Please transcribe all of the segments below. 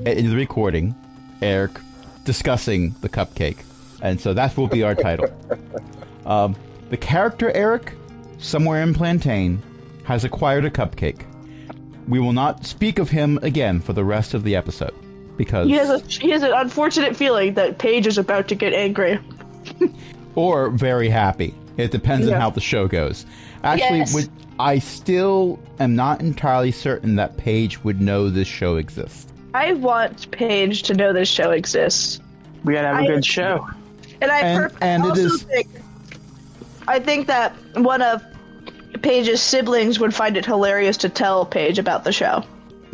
in the recording, Eric discussing the cupcake. And so that will be our title. The character Erik, somewhere in Plantain, has acquired a cupcake. We will not speak of him again for the rest of the episode, because... He has an unfortunate feeling that Paige is about to get angry. Or very happy. It depends on how the show goes. Actually, I still am not entirely certain that Paige would know this show exists. I want Paige to know this show exists. We gotta have a good show. And I think that one of Paige's siblings would find it hilarious to tell Paige about the show.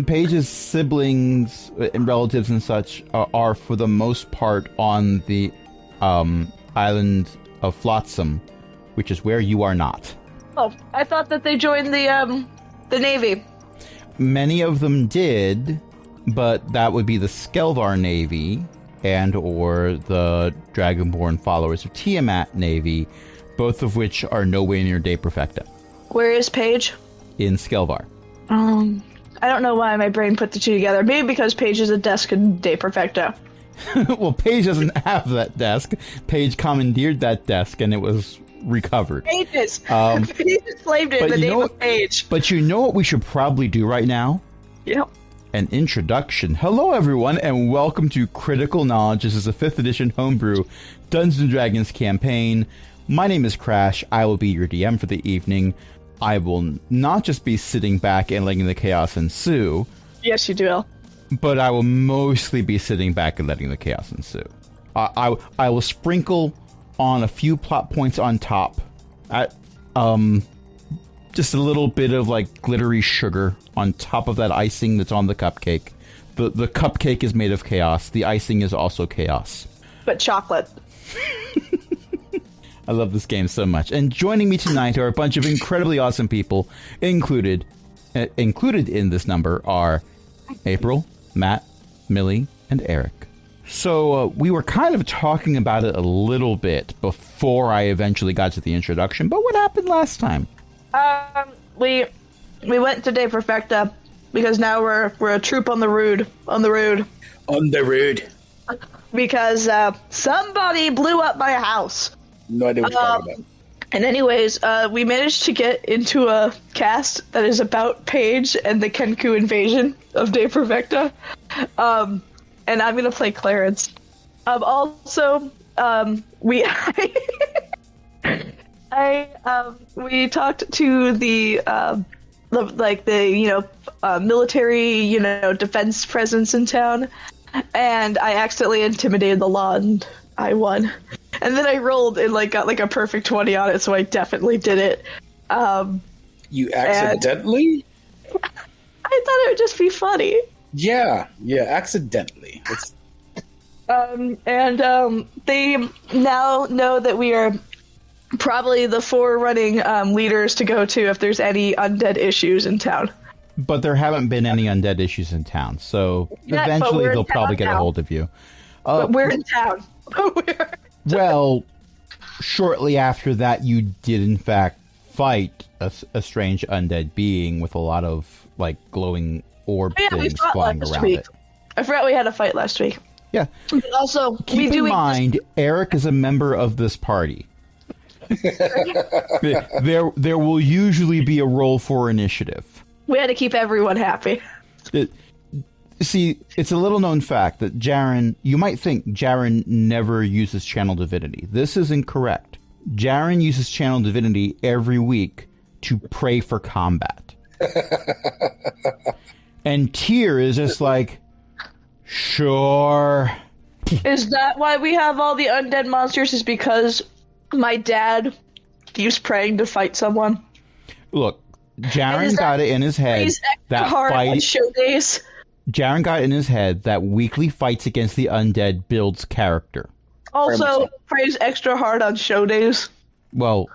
Paige's siblings and relatives and such are for the most part on the island of Flotsam, which is where you are not. Oh, I thought that they joined the Navy. Many of them did, but that would be the Skelvar Navy and or the Dragonborn followers of Tiamat Navy, both of which are nowhere near De Perfecta. Where is Paige? In Skelvar. I don't know why my brain put the two together. Maybe because Paige is a desk in De Perfecta. Well, Paige doesn't have that desk. Paige commandeered that desk, and it was recovered. Pages. Paige enslaved it in the name of Paige. But you know what we should probably do right now? Yep. An introduction. Hello, everyone, and welcome to Critical Knowledge. This is a 5th edition homebrew Dungeons & Dragons campaign. My name is Crash. I will be your DM for the evening. I will not just be sitting back and letting the chaos ensue. Yes, you do. But I will mostly be sitting back and letting the chaos ensue. I will sprinkle on a few plot points on top. Just a little bit of like glittery sugar on top of that icing that's on the cupcake. The cupcake is made of chaos. The icing is also chaos. But chocolate. I love this game so much. And joining me tonight are a bunch of incredibly awesome people. Included in this number are April, Matt, Millie, and Erik. So we were kind of talking about it a little bit before I eventually got to the introduction. But what happened last time? We went to De Perfecta because now we're a troop on the road. Because somebody blew up my house. No idea what you're talking about. And anyways, we managed to get into a cast that is about Paige and the Kenku invasion of De Perfecta. And I'm gonna play Clarence. We talked to the military, defense presence in town, and I accidentally intimidated the law and I won. And then I rolled and got a perfect 20 on it, so I definitely did it. You accidentally? I thought it would just be funny. Yeah, accidentally. They now know that we are probably the forerunning leaders to go to if there's any undead issues in town. But there haven't been any undead issues in town, so eventually they'll probably get a hold of you. But we're in town. Well, shortly after that, you did in fact fight a strange undead being with a lot of glowing orb things flying around it. I forgot we had a fight last week. Yeah. But also, keep in mind, Erik is a member of this party. There will usually be a roll for initiative. We had to keep everyone happy. See, it's a little known fact that Jaren, you might think Jaren never uses Channel Divinity. This is incorrect. Jaren uses Channel Divinity every week to pray for combat. And Tyr is just like, sure. Is that why we have all the undead monsters? Is because my dad used praying to fight someone? Look, Jaren got it in his head that fight show days. Jaren got in his head that weekly fights against the undead builds character. Also, prays extra hard on show days. Well,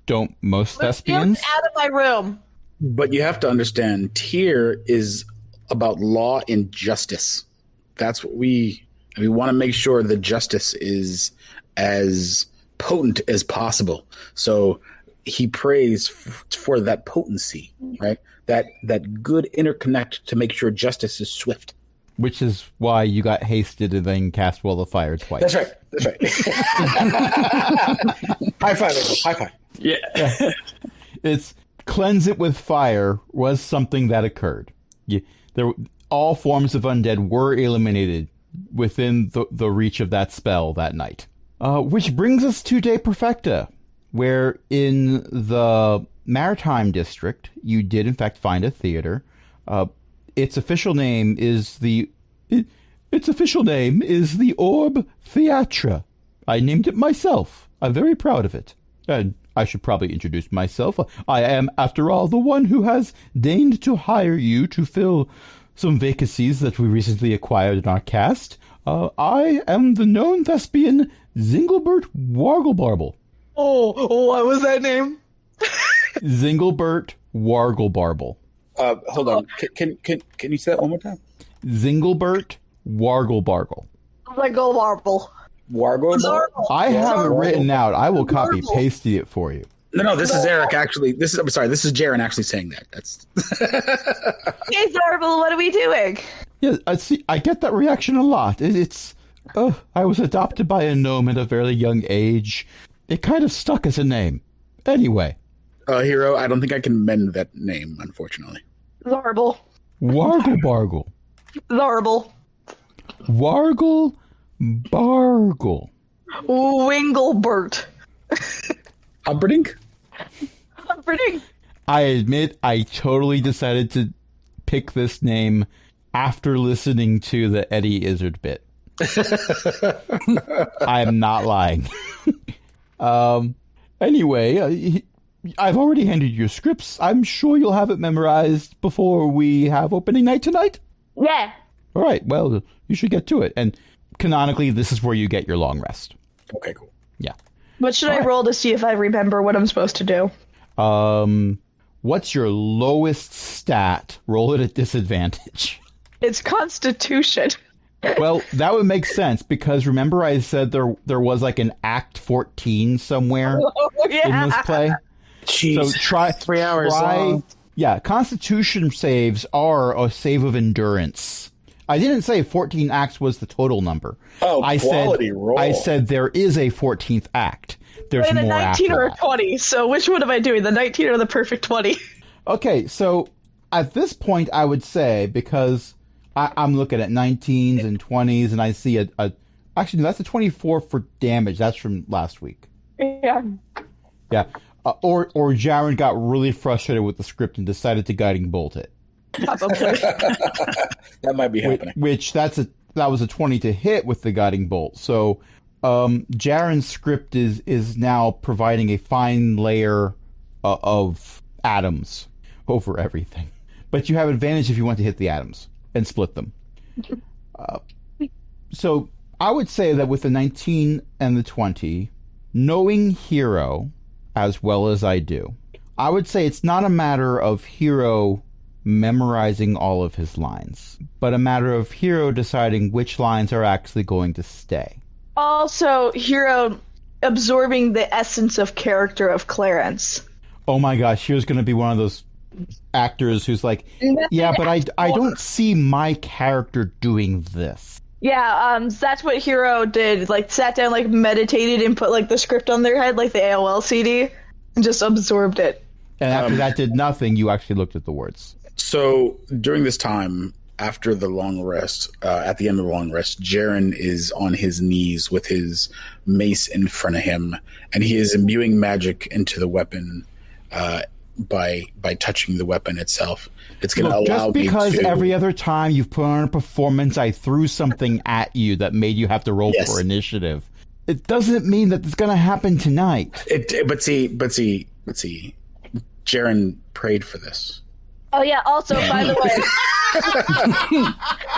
don't most thespians? Get out of my room. But you have to understand, Tyr is about law and justice. That's what we want to make sure the justice is as potent as possible. So he prays for that potency, right? That good interconnect to make sure justice is swift. Which is why you got hasted and then cast Wall of Fire twice. That's right. That's right. High five, April. High five. Yeah. It's cleanse it with fire was something that occurred. All forms of undead were eliminated within the reach of that spell that night. Which brings us to De Perfecta, where in the Maritime District, you did in fact find a theater. Its official name is the Orb Theatre. I named it myself. I'm very proud of it. And I should probably introduce myself. I am, after all, the one who has deigned to hire you to fill some vacancies that we recently acquired in our cast. I am the known thespian Zinglebert Warglebarble. Oh, what was that name? Zinglebert Warglebarble. Hold on. Can you say that one more time? Zinglebert Warglebarble. Lego Marble. Wargo? I have it written out. I will copy paste it for you. No, this is Erik actually. This is Jaren actually saying that. That's Hey, Zarble, what are we doing? Yeah, I get that reaction a lot. I was adopted by a gnome at a very young age. It kind of stuck as a name. Anyway. Hero, I don't think I can mend that name, unfortunately. Zarble. Warglebargle. Zarble. Wargle Bargle. Winglebert. Humperdinck? Humperdinck. I admit I totally decided to pick this name after listening to the Eddie Izzard bit. I am not lying. Anyway, I've already handed you your scripts. I'm sure you'll have it memorized before we have opening night tonight. Yeah. All right. Well, you should get to it. And canonically, this is where you get your long rest. Okay, cool. Yeah. What should I roll to see if I remember what I'm supposed to do? What's your lowest stat? Roll it at disadvantage. It's Constitution. Well, that would make sense because remember I said there was like an Act 14 somewhere in this play? Jeez. So try 3 hours long. Yeah, Constitution saves are a save of endurance. I didn't say 14 acts was the total number. Oh, quality said, roll. I said there is a 14th act. There's and a more 19 after or a that. 20. So which one am I doing? The 19 or the perfect 20? Okay, so at this point, I would say, because I'm looking at 19s and 20s, and I see actually, that's a 24 for damage. That's from last week. Yeah. Yeah. Or Jaren got really frustrated with the script and decided to guiding bolt it. Probably. That might be happening. Which that was a 20 to hit with the guiding bolt. So Jaren's script is now providing a fine layer of atoms over everything. But you have advantage if you want to hit the atoms and split them. So I would say that with the 19 and the 20, knowing Hero as well as I do, I would say it's not a matter of Hero memorizing all of his lines, but a matter of Hero deciding which lines are actually going to stay. Also, Hero absorbing the essence of character of Clarence. Oh my gosh, Hero's going to be one of those actors who's like, yeah, but I don't see my character doing this. Yeah, that's what Hero did. Like, sat down, like, meditated and put, like, the script on their head, like the AOL CD, and just absorbed it. And after that did nothing, you actually looked at the words. So during this time, after the long rest, at the end of the long rest, Jaren is on his knees with his mace in front of him, and he is imbuing magic into the weapon by touching the weapon itself. It's going to allow me to... Just because every other time you've put on a performance, I threw something at you that made you have to roll for initiative. It doesn't mean that it's going to happen tonight. But see, Jaren prayed for this. Oh yeah, also, by the way,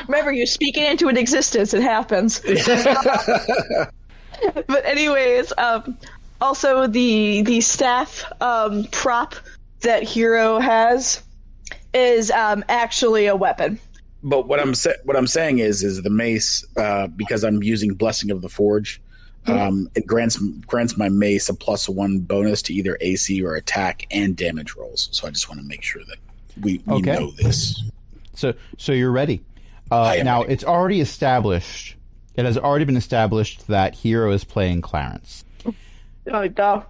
remember, you speak it into an existence, it happens. But anyways, also the staff prop that Hero has is actually a weapon. But what I'm saying is the mace, because I'm using Blessing of the Forge, it grants my mace a +1 bonus to either AC or attack and damage rolls. So I just want to make sure that we know this. So you're ready. Now, it's already established. It has already been established that Hero is playing Clarence. Oh, no.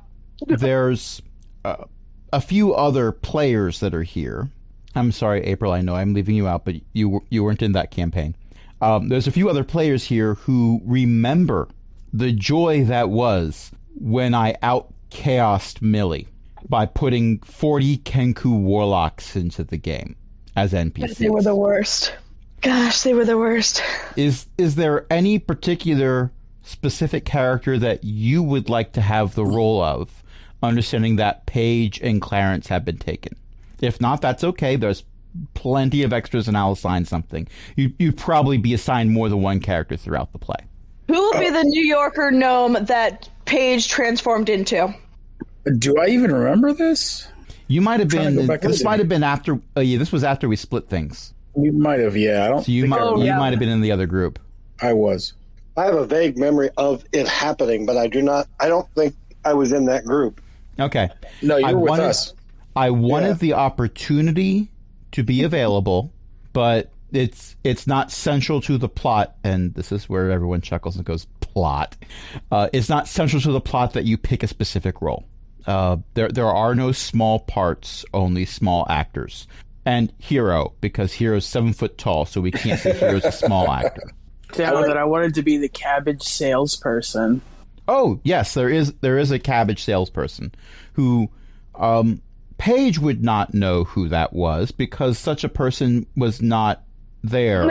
There's a few other players that are here. I'm sorry, April, I know I'm leaving you out, but you weren't in that campaign. There's a few other players here who remember the joy that was when I out-chaosed Millie by putting 40 Kenku warlocks into the game as NPCs. They were the worst. Gosh, they were the worst. Is there any particular specific character that you would like to have the role of, understanding that Paige and Clarence have been taken? If not, that's okay. There's plenty of extras and I'll assign something. You'd probably be assigned more than one character throughout the play. Who will be the New Yorker gnome that Paige transformed into? Do I even remember this? You might have trying to been. go back This into might it. have been after. This was after we split things. We might have, yeah. I don't. So you think might. I You remember. might have been in the other group. I was. I have a vague memory of it happening, but I don't think I was in that group. Okay. No, you I were with wanted- us. I wanted Yeah. the opportunity to be available, but it's not central to the plot, and this is where everyone chuckles and goes, plot. It's not central to the plot that you pick a specific role. There are no small parts, only small actors. And Hero, because Hero's 7 foot tall, so we can't say Hero's a small actor. Down that I wanted to be the cabbage salesperson. Oh, yes, there is a cabbage salesperson who Paige would not know who that was because such a person was not there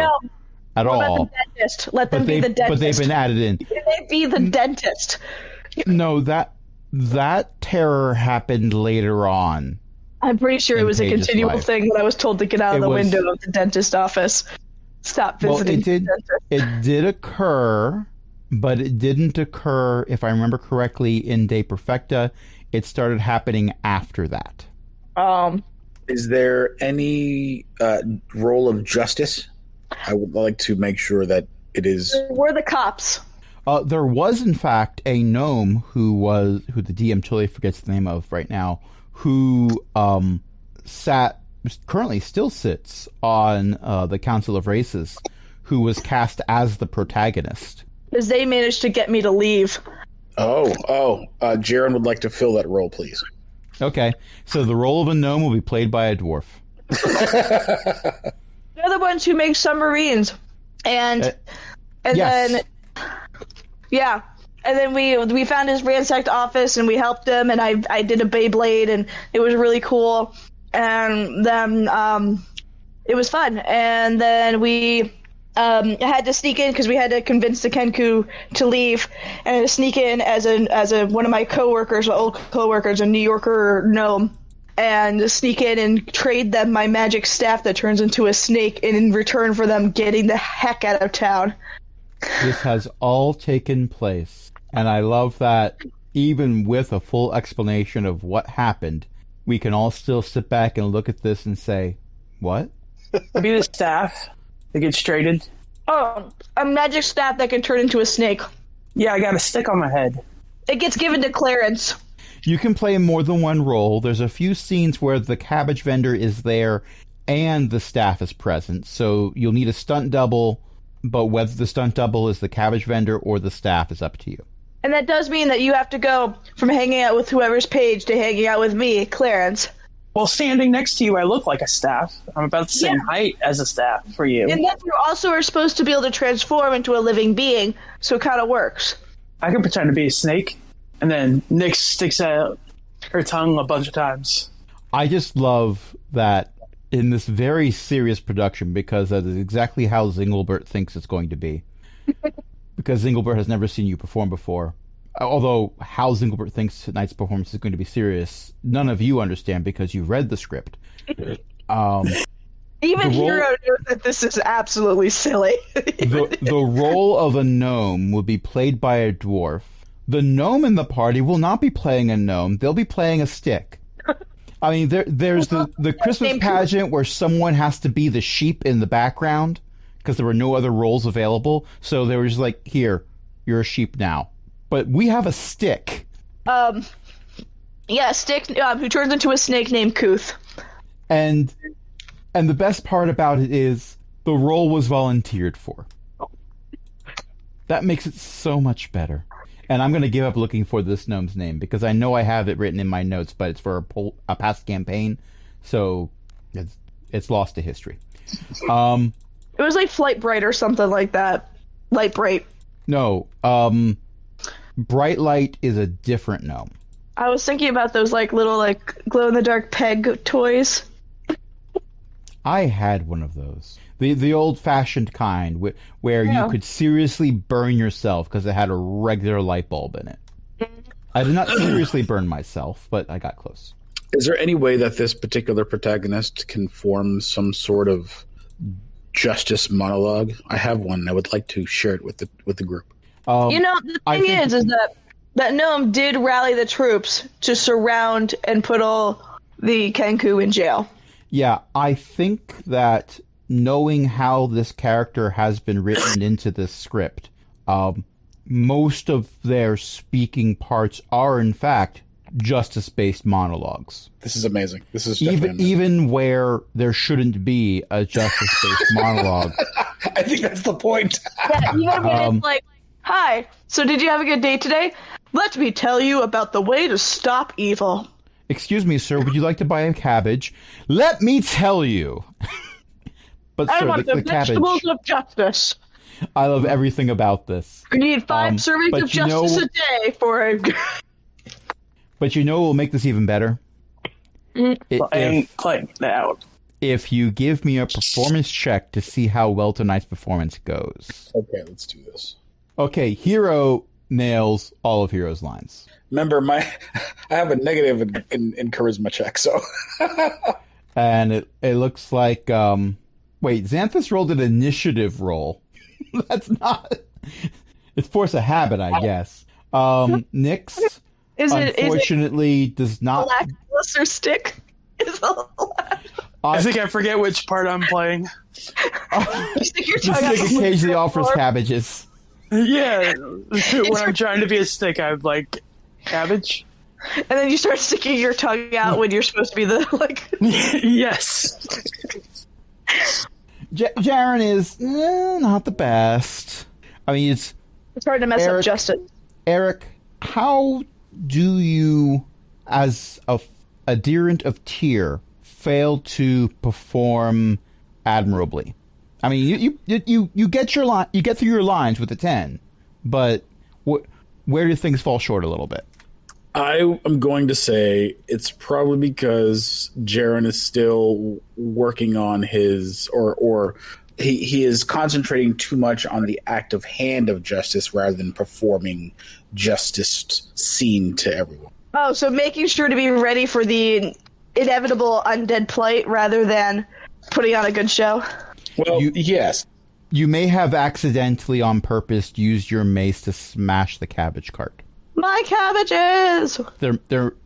at all. Let the dentist. Let them be the dentist. But they've been added in. Can they be the dentist? No, that terror happened later on. I'm pretty sure it In was a Paige's continual life. thing when I was told to get out of It the was- window of the dentist office. Stop Well, visiting it did. the dentist. It did occur, but it didn't occur, if I remember correctly, in De Perfecta. It started happening after that. Is there any role of justice? I would like to make sure that it is. We're the cops. There was, in fact, a gnome who the DM totally forgets the name of right now, who currently still sits on the Council of Races, who was cast as the protagonist. Because they managed to get me to leave. Jaren would like to fill that role, please. Okay, so the role of a gnome will be played by a dwarf. They're the ones who make submarines. And yes. then yeah. And then we found his ransacked office and we helped him and I did a Beyblade and it was really cool. And then it was fun. And then we had to sneak in because we had to convince the Kenku to leave, and I had to sneak in as one of my coworkers, my old coworkers, a New Yorker gnome, and sneak in and trade them my magic staff that turns into a snake in return for them getting the heck out of town. This has all taken place, and I love that even with a full explanation of what happened, we can all still sit back and look at this and say, what? I'd be the staff that gets traded. Oh, a magic staff that can turn into a snake. Yeah, I got a stick on my head. It gets given to Clarence. You can play more than one role. There's a few scenes where the cabbage vendor is there and the staff is present, so you'll need a stunt double, but whether the stunt double is the cabbage vendor or the staff is up to you. And that does mean that you have to go from hanging out with whoever's Paige to hanging out with me, Clarence. Well, standing next to you, I look like a staff. I'm about the same height as a staff for you. And then you also are supposed to be able to transform into a living being, so it kind of works. I can pretend to be a snake, and then Nyx sticks out her tongue a bunch of times. I just love that in this very serious production, because that is exactly how Zinglebert thinks it's going to be. Because Zinglebert has never seen you perform before. Although how Zinglebert thinks tonight's performance is going to be serious, none of you understand because you read the script. Even the role- Hero knows that this is absolutely silly. The role of a gnome will be played by a dwarf. The gnome in the party will not be playing a gnome. They'll be playing a stick. I mean, there's the Christmas pageant where someone has to be the sheep in the background because there were no other roles available. So they were just like, here, you're a sheep now. But we have a stick. Yeah, Stick, who turns into a snake named Kuth. And the best part about it is the role was volunteered for. That makes it so much better. And I'm going to give up looking for this gnome's name because I know I have it written in my notes, but it's for a past campaign, so it's lost to history. It was like Flight Bright or something like that. Light Bright. No, Bright Light is a different gnome. I was thinking about those like little like glow in the dark peg toys. I had one of those. The old-fashioned kind where you could seriously burn yourself because it had a regular light bulb in it. I did not seriously burn myself, but I got close. Is there any way that this particular protagonist can form some sort of justice monologue? I have one. I would like to share it with the group. The thing is that gnome did rally the troops to surround and put all the kenku in jail. Yeah, I think that knowing how this character has been written into this script, most of their speaking parts are, in fact, justice-based monologues. This is amazing. This is even where there shouldn't be a justice-based monologue. I think that's the point. Yeah, even when it's like, "Hi, so did you have a good day today? Let me tell you about the way to stop evil." Excuse me, sir, would you like to buy a cabbage? Let me tell you. But I sir, want the vegetables of justice. I love everything about this. We need 5 servings of justice a day for a... But you know what will make this even better? Playing now. If you give me a performance check to see how well tonight's performance goes. Okay, let's do this. Okay, Hero nails all of Hero's lines. Remember, I have a negative in charisma check, so... And it looks like... Wait, Xanthus rolled an initiative roll. That's not... It's force of habit, I guess. Nyx, unfortunately, does not... Lackluster stick is I think I forget which part I'm playing. The stick occasionally offers cabbages. Yeah, when I'm trying to be a stick, I'm like, cabbage? And then you start sticking your tongue out when you're supposed to be the, like... Yes. Jaren is not the best. I mean, it's hard to mess up justice. Erik, how do you, as a adherent of Tyr, fail to perform admirably? I mean, you get your line, you get through your lines with a 10, but where do things fall short a little bit? I am going to say it's probably because Jaren is still working on his, or he is concentrating too much on the act of hand of justice rather than performing justice seen to everyone. Oh, so making sure to be ready for the inevitable undead plight rather than putting on a good show. Well, yes. You may have accidentally on purpose used your mace to smash the cabbage cart. My cabbages!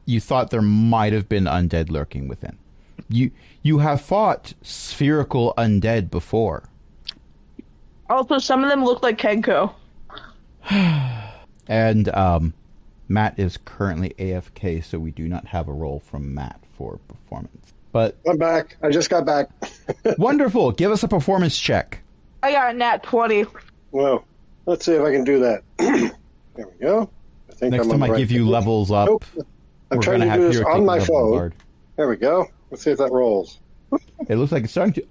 You thought there might have been undead lurking within. You have fought spherical undead before. Also, some of them look like kenku. And Matt is currently AFK, so we do not have a roll from Matt for performance. But I'm back. I just got back. Wonderful. Give us a performance check. I got a nat 20. Well, let's see if I can do that. There we go. I think Next I'm time on I the give right you page. levels up, Nope. I'm trying to do this on my phone. There we go. Let's see if that rolls. It looks like it's starting to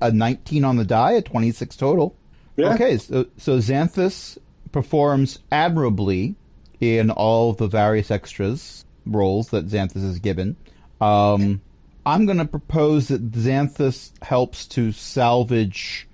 a 19 on the die, a 26 total. Yeah. Okay, so Xanthus performs admirably in all the various extras roles that Xanthus is given. I'm going to propose that Xanthus helps to salvage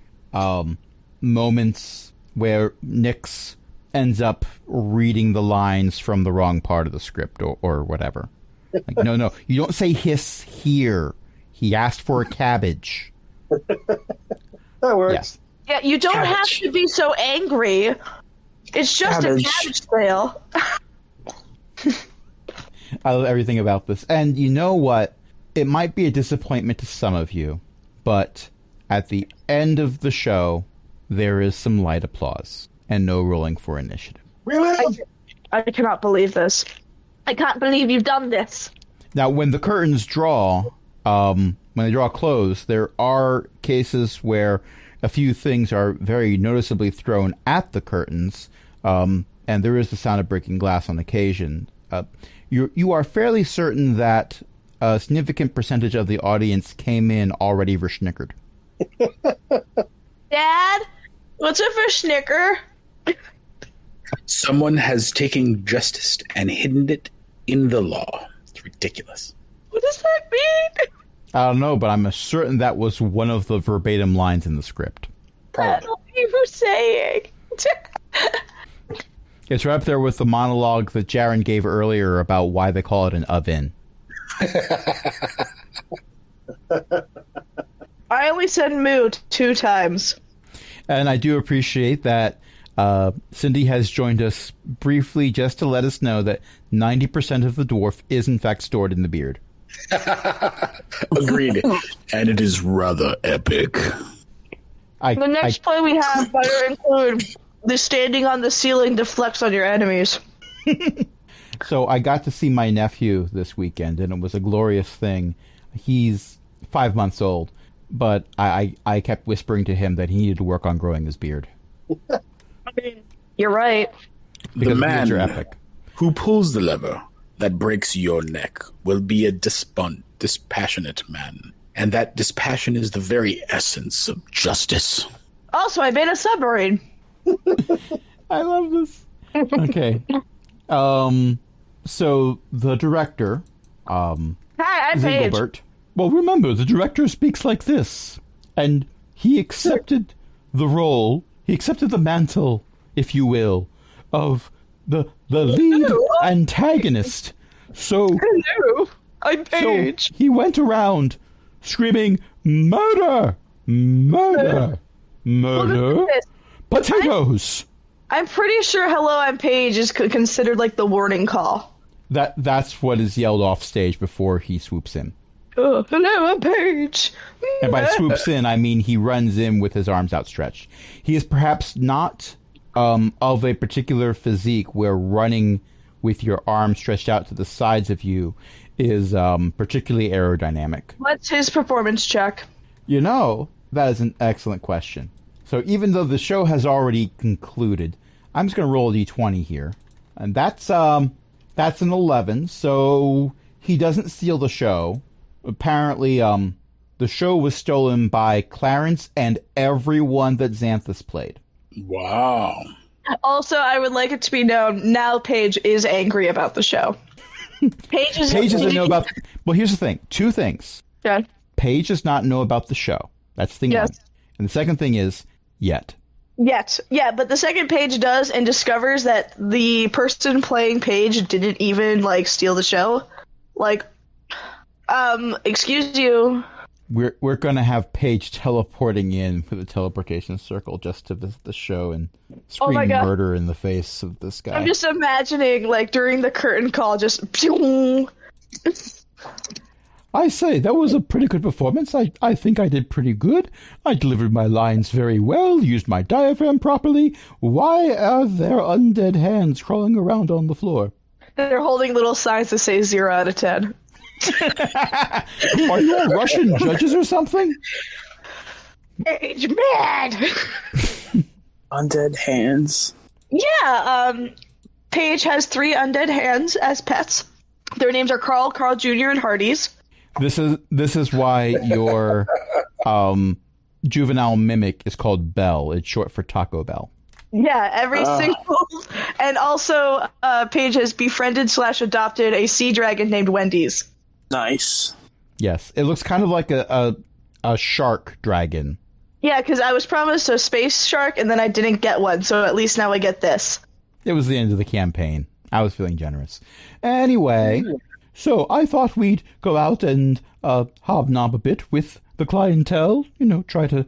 moments where Nyx ends up reading the lines from the wrong part of the script or whatever. Like, no, you don't say hiss here. He asked for a cabbage. That works. Yes. Yeah, you don't have to be so angry. It's just a cabbage sale. I love everything about this. And you know what? It might be a disappointment to some of you, but at the end of the show, there is some light applause and no rolling for initiative. Really? I cannot believe this. I can't believe you've done this. Now, when the curtains draw, when they draw close, there are cases where a few things are very noticeably thrown at the curtains, and there is the sound of breaking glass on occasion. You are fairly certain that a significant percentage of the audience came in already verschnickered. Dad, what's a verschnicker? Someone has taken justice and hidden it in the law. It's ridiculous. What does that mean? I don't know, but I'm certain that was one of the verbatim lines in the script. Probably. What are you saying? It's right up there with the monologue that Jaren gave earlier about why they call it an oven. I only said moo 2 times. And I do appreciate that Cindy has joined us briefly just to let us know that 90% of the dwarf is in fact stored in the beard. Agreed. And it is rather epic. The next play we have better include the standing on the ceiling to flex on your enemies. So I got to see my nephew this weekend, and it was a glorious thing. He's 5 months old, but I kept whispering to him that he needed to work on growing his beard. I mean, you're right. Because the man beards are epic. who pulls the lever that breaks your neck will be a dispassionate man. And that dispassion is the very essence of justice. Also, I made a submarine. I love this. Okay. So the director, Hi, I'm Paige. Zingelbert. Well, remember, the director speaks like this. And he accepted the role, he accepted the mantle, if you will, of the lead antagonist. So, Hello, I'm Paige. so he went around screaming, murder, murder, murder, potatoes. I'm pretty sure "Hello, I'm Paige" is considered like the warning call. That's what is yelled off stage before he swoops in. Oh, hello, I'm Paige. And by swoops in, I mean he runs in with his arms outstretched. He is perhaps not of a particular physique where running with your arms stretched out to the sides of you is particularly aerodynamic. What's his performance check? You know, that is an excellent question. So even though the show has already concluded, I'm just going to roll a d20 here. And that's an 11, so he doesn't steal the show. Apparently, the show was stolen by Clarence and everyone that Xanthus played. Wow. Also, I would like it to be known, now Paige is angry about the show. Paige doesn't know about... Well, here's the thing. 2 things. Yeah. Paige does not know about the show. That's thing Yes. one. And the second thing is, yet. Yet. Yeah, but the second Paige does and discovers that the person playing Paige didn't even, like, steal the show. Like, excuse you. We're going to have Paige teleporting in with a teleportation circle just to visit the show and scream my God. murder in the face of this guy. I'm just imagining, like, during the curtain call, just... pew. I say, that was a pretty good performance. I think I did pretty good. I delivered my lines very well, used my diaphragm properly. Why are there undead hands crawling around on the floor? They're holding little signs that say 0 out of 10. Are you all Russian judges or something? Paige mad! Undead hands. Yeah, Paige has 3 undead hands as pets. Their names are Carl Jr., and Hardee's. This is why your juvenile mimic is called Bell. It's short for Taco Bell. Yeah, every single... And also, Paige has befriended/adopted a sea dragon named Wendy's. Nice. Yes, it looks kind of like a shark dragon. Yeah, because I was promised a space shark, and then I didn't get one, so at least now I get this. It was the end of the campaign. I was feeling generous. Anyway, so I thought we'd go out and hobnob a bit with the clientele. You know, try to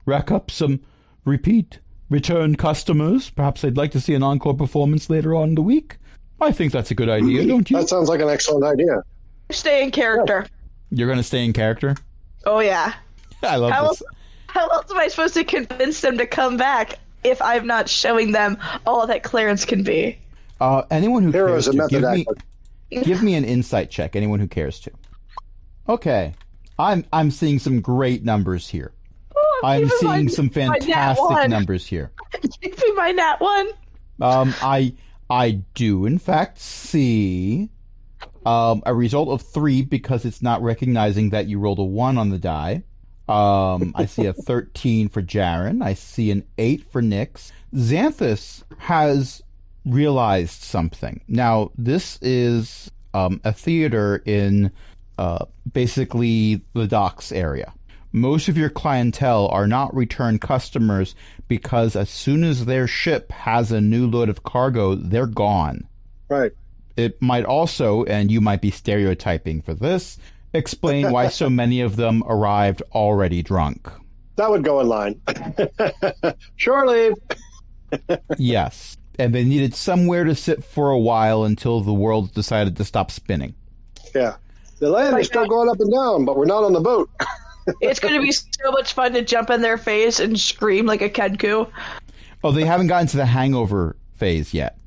rack up some return customers. Perhaps they'd like to see an encore performance later on in the week. I think that's a good idea, don't you? That sounds like an excellent idea. Stay in character. You're going to stay in character? Oh, yeah. I love this. How else am I supposed to convince them to come back if I'm not showing them all that Clarence can be? Anyone who Hero cares is a to method actor. give me an insight check. Anyone who cares to. Okay. I'm seeing some great numbers here. Oh, I'm keep in seeing mind, some my nat fantastic one. numbers here. Give me my nat 1. I do in fact see a result of 3 because it's not recognizing that you rolled a 1 on the die. I see a 13 for Jaren. I see an 8 for Nyx. Xanthus has realized something. Now, this is a theater in basically the docks area. Most of your clientele are not return customers because as soon as their ship has a new load of cargo, they're gone. Right. It might also, and you might be stereotyping for this, explain why so many of them arrived already drunk. That would go in line. Surely. Yes. And they needed somewhere to sit for a while until the world decided to stop spinning. Yeah. The land is still going up and down, but we're not on the boat. It's going to be so much fun to jump in their face and scream like a kenku. Oh, they haven't gotten to the hangover phase yet.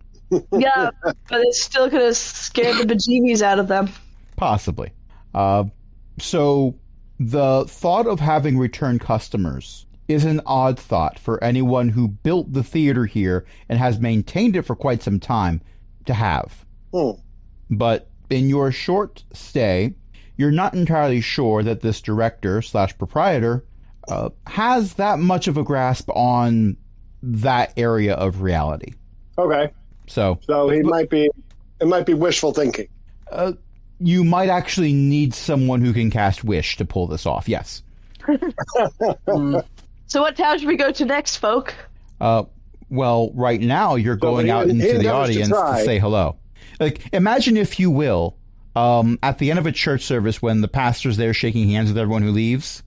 Yeah, but it's still going to scare the bejeebies out of them. Possibly. So the thought of having return customers is an odd thought for anyone who built the theater here and has maintained it for quite some time to have. But in your short stay, you're not entirely sure that this director/proprietor has that much of a grasp on that area of reality. Okay. So it might be wishful thinking. You might actually need someone who can cast Wish to pull this off, yes. So what town should we go to next, folk? Well, right now you're going out into the audience to say hello. Like, imagine, if you will, at the end of a church service when the pastor's there shaking hands with everyone who leaves.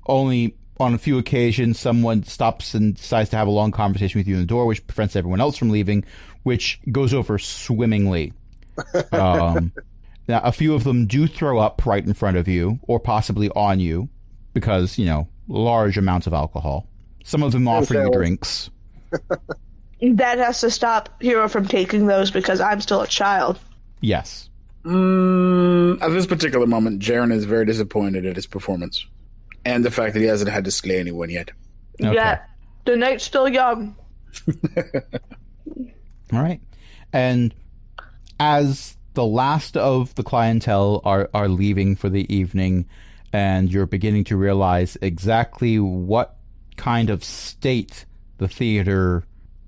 Only on a few occasions someone stops and decides to have a long conversation with you in the door, which prevents everyone else from leaving, which goes over swimmingly. Now, a few of them do throw up right in front of you, or possibly on you, because, large amounts of alcohol. Some of them offer you drinks. That has to stop Hero from taking those because I'm still a child. Yes. At this particular moment, Jaren is very disappointed at his performance. And the fact that he hasn't had to slay anyone yet. Okay. Yeah, the night's still young. All right. And as the last of the clientele are leaving for the evening, and you're beginning to realize exactly what kind of state the theater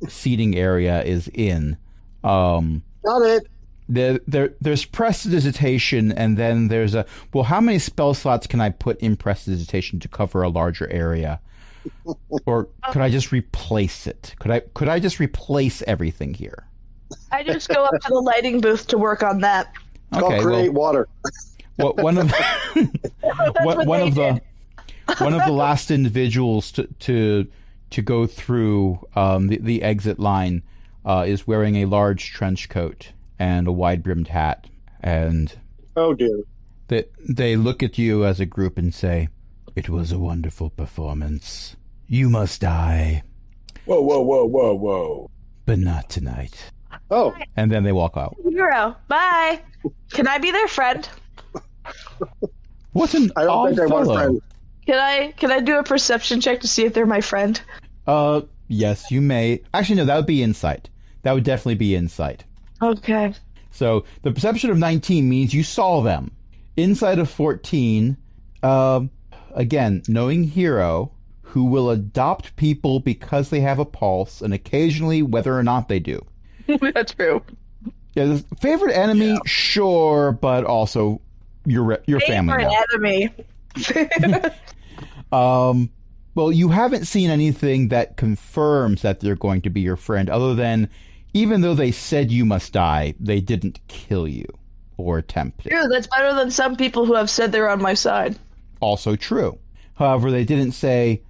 seating area is in. Not it. There's prestidigitation, and then there's well, how many spell slots can I put in prestidigitation to cover a larger area? Or could I just replace it? Could I just replace everything here? I just go up to the lighting booth to work on that. Okay, create water. One of the last individuals to go through the exit line is wearing a large trench coat and a wide-brimmed hat, and Oh dear. they look at you as a group and say, "It was a wonderful performance. You must die, Whoa. but not tonight." Oh, And then they walk out. Hero, bye. Can I be their friend? What an I don't odd think I want a fellow. friend. Can I do a perception check to see if they're my friend? Yes, you may. Actually, no, that would be insight. That would definitely be insight. Okay. So the perception of 19 means you saw them. Insight of 14, again, knowing Hero, who will adopt people because they have a pulse, and occasionally whether or not they do. That's true. Yeah, the favorite enemy, sure, but also your family. Favorite enemy. Well, you haven't seen anything that confirms that they're going to be your friend, other than even though they said you must die, they didn't kill you or attempt it. True, that's better than some people who have said they're on my side. Also true. However, they didn't say,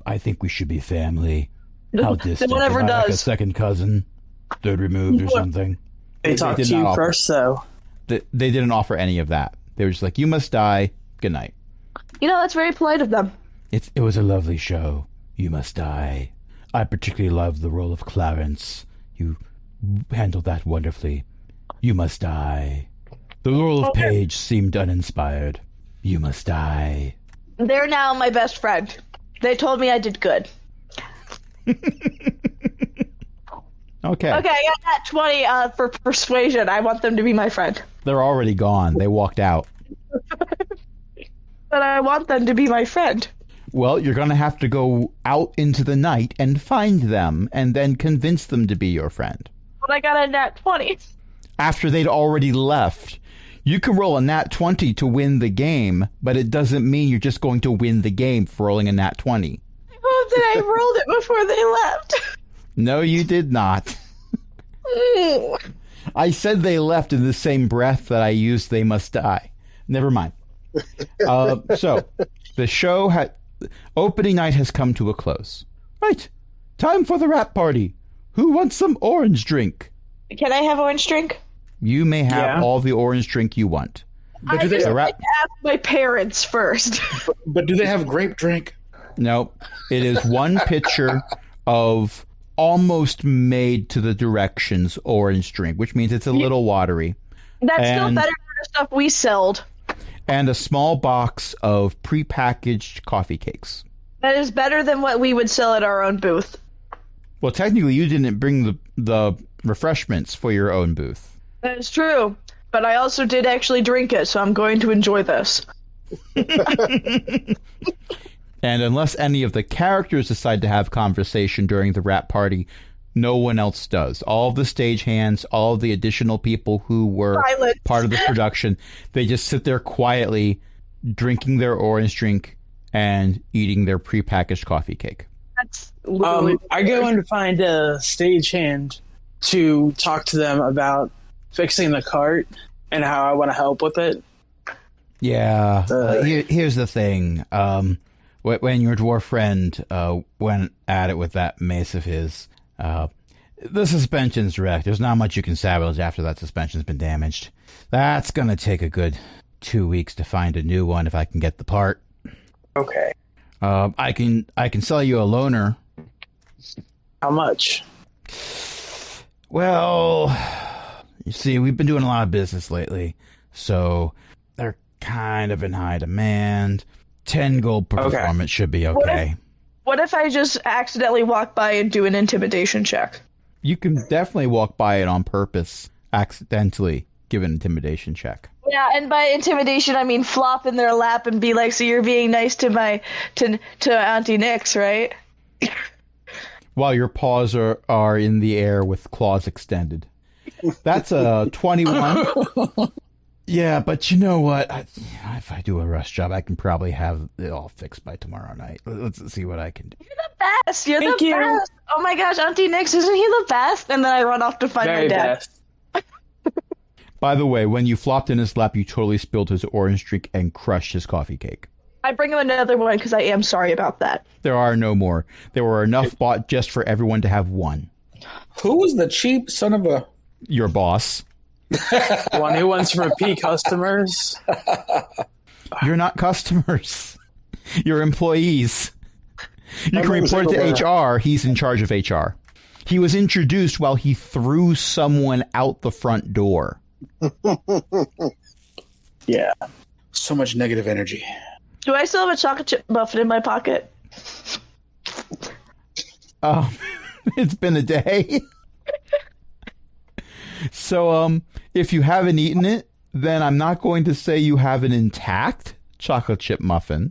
"I think we should be family." How distant? No one ever Am I like a does. second cousin, third removed or something? They talked did to you not offer. first, though. They didn't offer any of that. They were just like, "You must die. Good night." That's very polite of them. It was a lovely show. You must die. I particularly loved the role of Clarence. You handled that wonderfully. You must die. The role of Paige seemed uninspired. You must die. They're now my best friend. They told me I did good. Okay. Okay, I got that 20 for persuasion. I want them to be my friend. They're already gone. They walked out. But I want them to be my friend. Well, you're going to have to go out into the night and find them and then convince them to be your friend. But I got a nat 20. After they'd already left. You can roll a nat 20 to win the game, but it doesn't mean you're just going to win the game for rolling a nat 20. I hope that I rolled it before they left. No, you did not. Ooh. I said they left in the same breath that I used they must die. Never mind. So, the show opening night has come to a close. Right. Time for the rap party. Who wants some orange drink? Can I have orange drink? You may have all the orange drink you want. But do they ask my parents first. But do they have grape drink? No. It is one pitcher of almost made to the directions orange drink, which means it's a little watery. That's still better than the stuff we sold. And a small box of prepackaged coffee cakes. That is better than what we would sell at our own booth. Well, technically, you didn't bring the refreshments for your own booth. That is true. But I also did actually drink it, so I'm going to enjoy this. And unless any of the characters decide to have conversation during the rap party, no one else does. All of the stagehands, all of the additional people who were part of the production, they just sit there quietly drinking their orange drink and eating their prepackaged coffee cake. That's literally I go in to find a stagehand to talk to them about fixing the cart and how I want to help with it. Yeah. Here's the thing. When your dwarf friend went at it with that mace of his, the suspension's wrecked. There's not much you can salvage after that suspension's been damaged. That's going to take a good 2 weeks to find a new one if I can get the part. Okay. I can sell you a loaner. How much? Well, you see, we've been doing a lot of business lately, so they're kind of in high demand. 10 gold per performance should be okay. What if I just accidentally walk by and do an intimidation check? You can definitely walk by it on purpose, accidentally give an intimidation check. Yeah, and by intimidation I mean flop in their lap and be like, so you're being nice to Auntie Nyx, right? While your paws are in the air with claws extended. That's a 21. Yeah, but you know what? If I do a rush job, I can probably have it all fixed by tomorrow night. Let's see what I can do. You're the best. You're the best. Oh my gosh, Auntie Nyx, isn't he the best? And then I run off to find my dad. Best. By the way, when you flopped in his lap, you totally spilled his orange drink and crushed his coffee cake. I bring him another one because I am sorry about that. There are no more. There were enough bought just for everyone to have one. Who was the cheap son of a... Your boss. One who wants to repeat customers. You're not customers. You're employees. You can report it to HR. He's in charge of HR. He was introduced while he threw someone out the front door. Yeah. So much negative energy. Do I still have a chocolate chip muffin in my pocket? It's been a day. So, if you haven't eaten it, then I'm not going to say you have an intact chocolate chip muffin.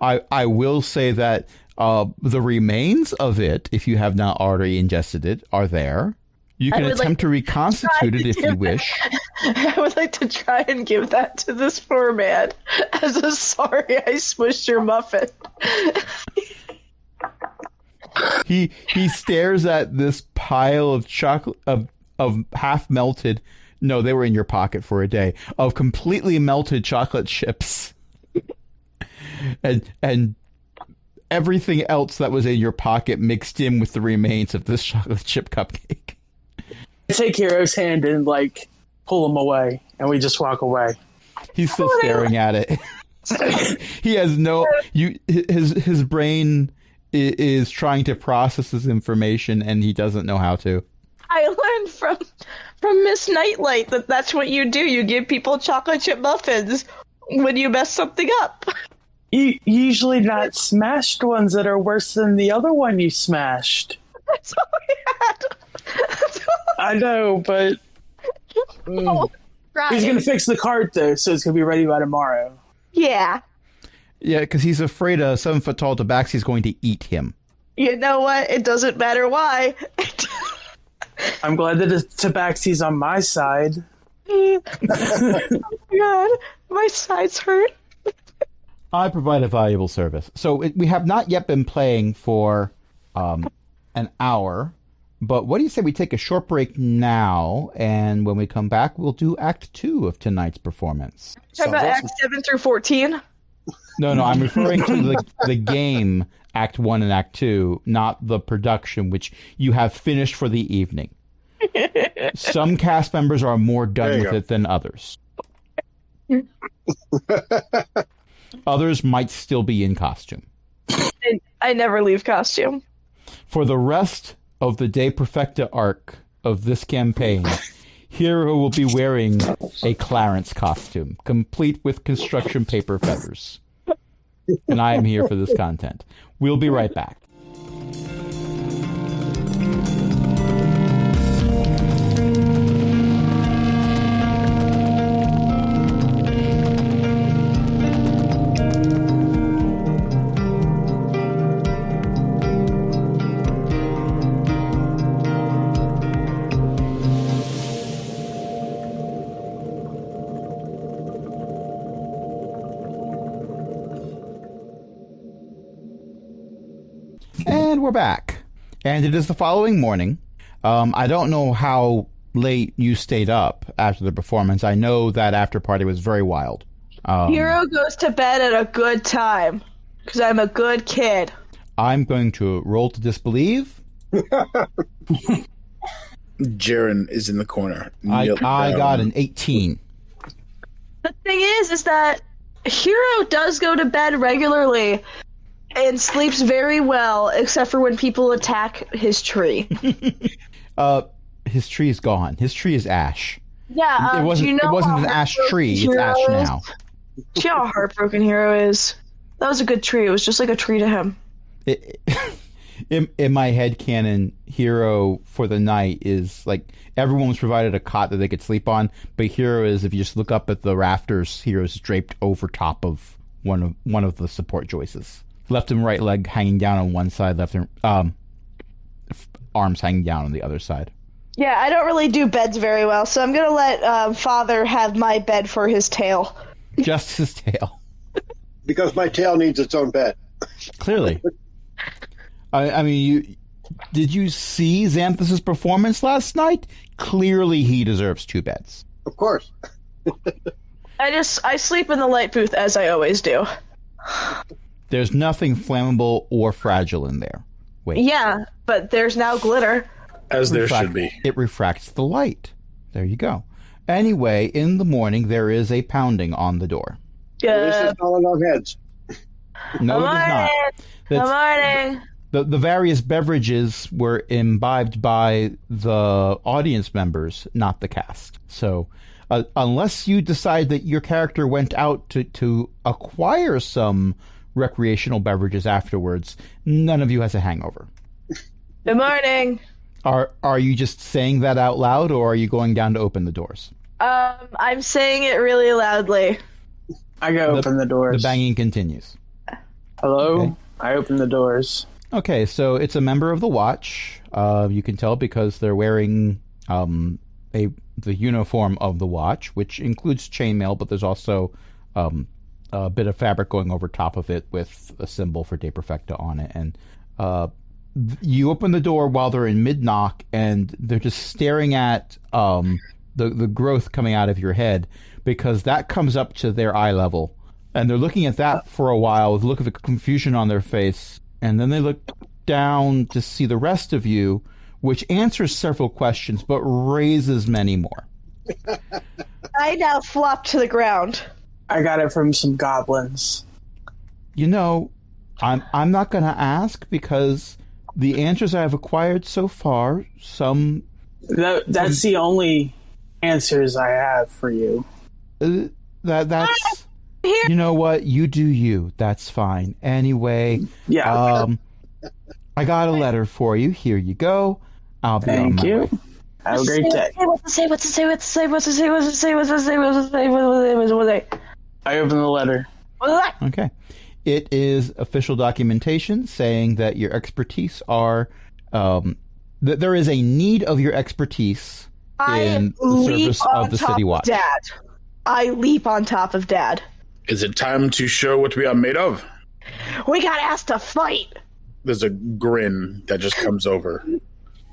I will say that the remains of it, if you have not already ingested it, are there. You can attempt to reconstitute it if you wish. I would like to try and give that to this poor man as a sorry I smushed your muffin. He stares at this pile of chocolate of half melted. No, they were in your pocket for a day of completely melted chocolate chips, and everything else that was in your pocket mixed in with the remains of this chocolate chip cupcake. I take Hero's hand and pull him away, and we just walk away. He's still staring at it. He has his brain is trying to process this information, and he doesn't know how to. I learned from Miss Nightlight that's what you do. You give people chocolate chip muffins when you mess something up. Usually not smashed ones that are worse than the other one you smashed. That's all we had. I know, but Oh, right. he's going to fix the cart, though, so it's going to be ready by tomorrow. Yeah. Yeah, because he's afraid a 7-foot-tall tabaxi is going to eat him. You know what? It doesn't matter why. I'm glad that the tabaxi's on my side. Oh God, my sides hurt. I provide a valuable service. So we have not yet been playing for an hour, but what do you say we take a short break now, and when we come back, we'll do Act 2 of tonight's performance. Talk about Act 7 through 14. No, I'm referring to the game, Act 1 and Act 2, not the production, which you have finished for the evening. Some cast members are more done with it than others. Others might still be in costume. I never leave costume. For the rest of the De Perfecta arc of this campaign, Hero will be wearing a Clarence costume, complete with construction paper feathers. And I am here for this content. We'll be right back. And we're back. And it is the following morning. I don't know how late you stayed up after the performance. I know that after party was very wild. Hero goes to bed at a good time, because I'm a good kid. I'm going to roll to disbelieve. Jaren is in the corner. I got an 18. The thing is that Hero does go to bed regularly and sleeps very well, except for when people attack his tree. His tree is gone. His tree is ash. Yeah, it wasn't an ash tree. It's ash now. See how heartbroken Hero is? That was a good tree. It was just like a tree to him. In my head canon, Hero for the night is like everyone was provided a cot that they could sleep on, but Hero is, if you just look up at the rafters, Hero's draped over top of one of the support joists. Left and right leg hanging down on one side, left and arms hanging down on the other side. Yeah, I don't really do beds very well, so I'm gonna let Father have my bed for his tail. Just his tail. Because my tail needs its own bed. Clearly. I mean, did you see Xanthus's performance last night? Clearly he deserves 2 beds. Of course. I sleep in the light booth as I always do. There's nothing flammable or fragile in there. Wait. Yeah, but there's now glitter. As there should be. It refracts the light. There you go. Anyway, in the morning, there is a pounding on the door. This is all in our heads. No, it is not. Good morning. The various beverages were imbibed by the audience members, not the cast. So unless you decide that your character went out to acquire some recreational beverages afterwards, none of you has a hangover. Good morning. Are you just saying that out loud, or are you going down to open the doors? I'm saying it really loudly. I go open the doors. The banging continues. Hello? Okay. I open the doors. Okay, so it's a member of the Watch. You can tell because they're wearing the uniform of the Watch, which includes chainmail, but there's also a bit of fabric going over top of it with a symbol for De Perfecta on it. And you open the door while they're in mid-knock, and they're just staring at the growth coming out of your head, because that comes up to their eye level. And they're looking at that for a while with a look of confusion on their face. And then they look down to see the rest of you, which answers several questions, but raises many more. I now flop to the ground. I got it from some goblins. You know, I'm not going to ask, because the answers I've acquired so far, That's the only answers I have for you. That's Here. You know what? You do you. That's fine. Anyway, Yeah. I got a letter for you. Here you go. I'll be on my way. Have a great day. What's it say? I open the letter. Okay. It is official documentation saying that your expertise are... that there is a need of your expertise in the service of the City Watch. Dad. I leap on top of Dad. Is it time to show what we are made of? We got asked to fight. There's a grin that just comes over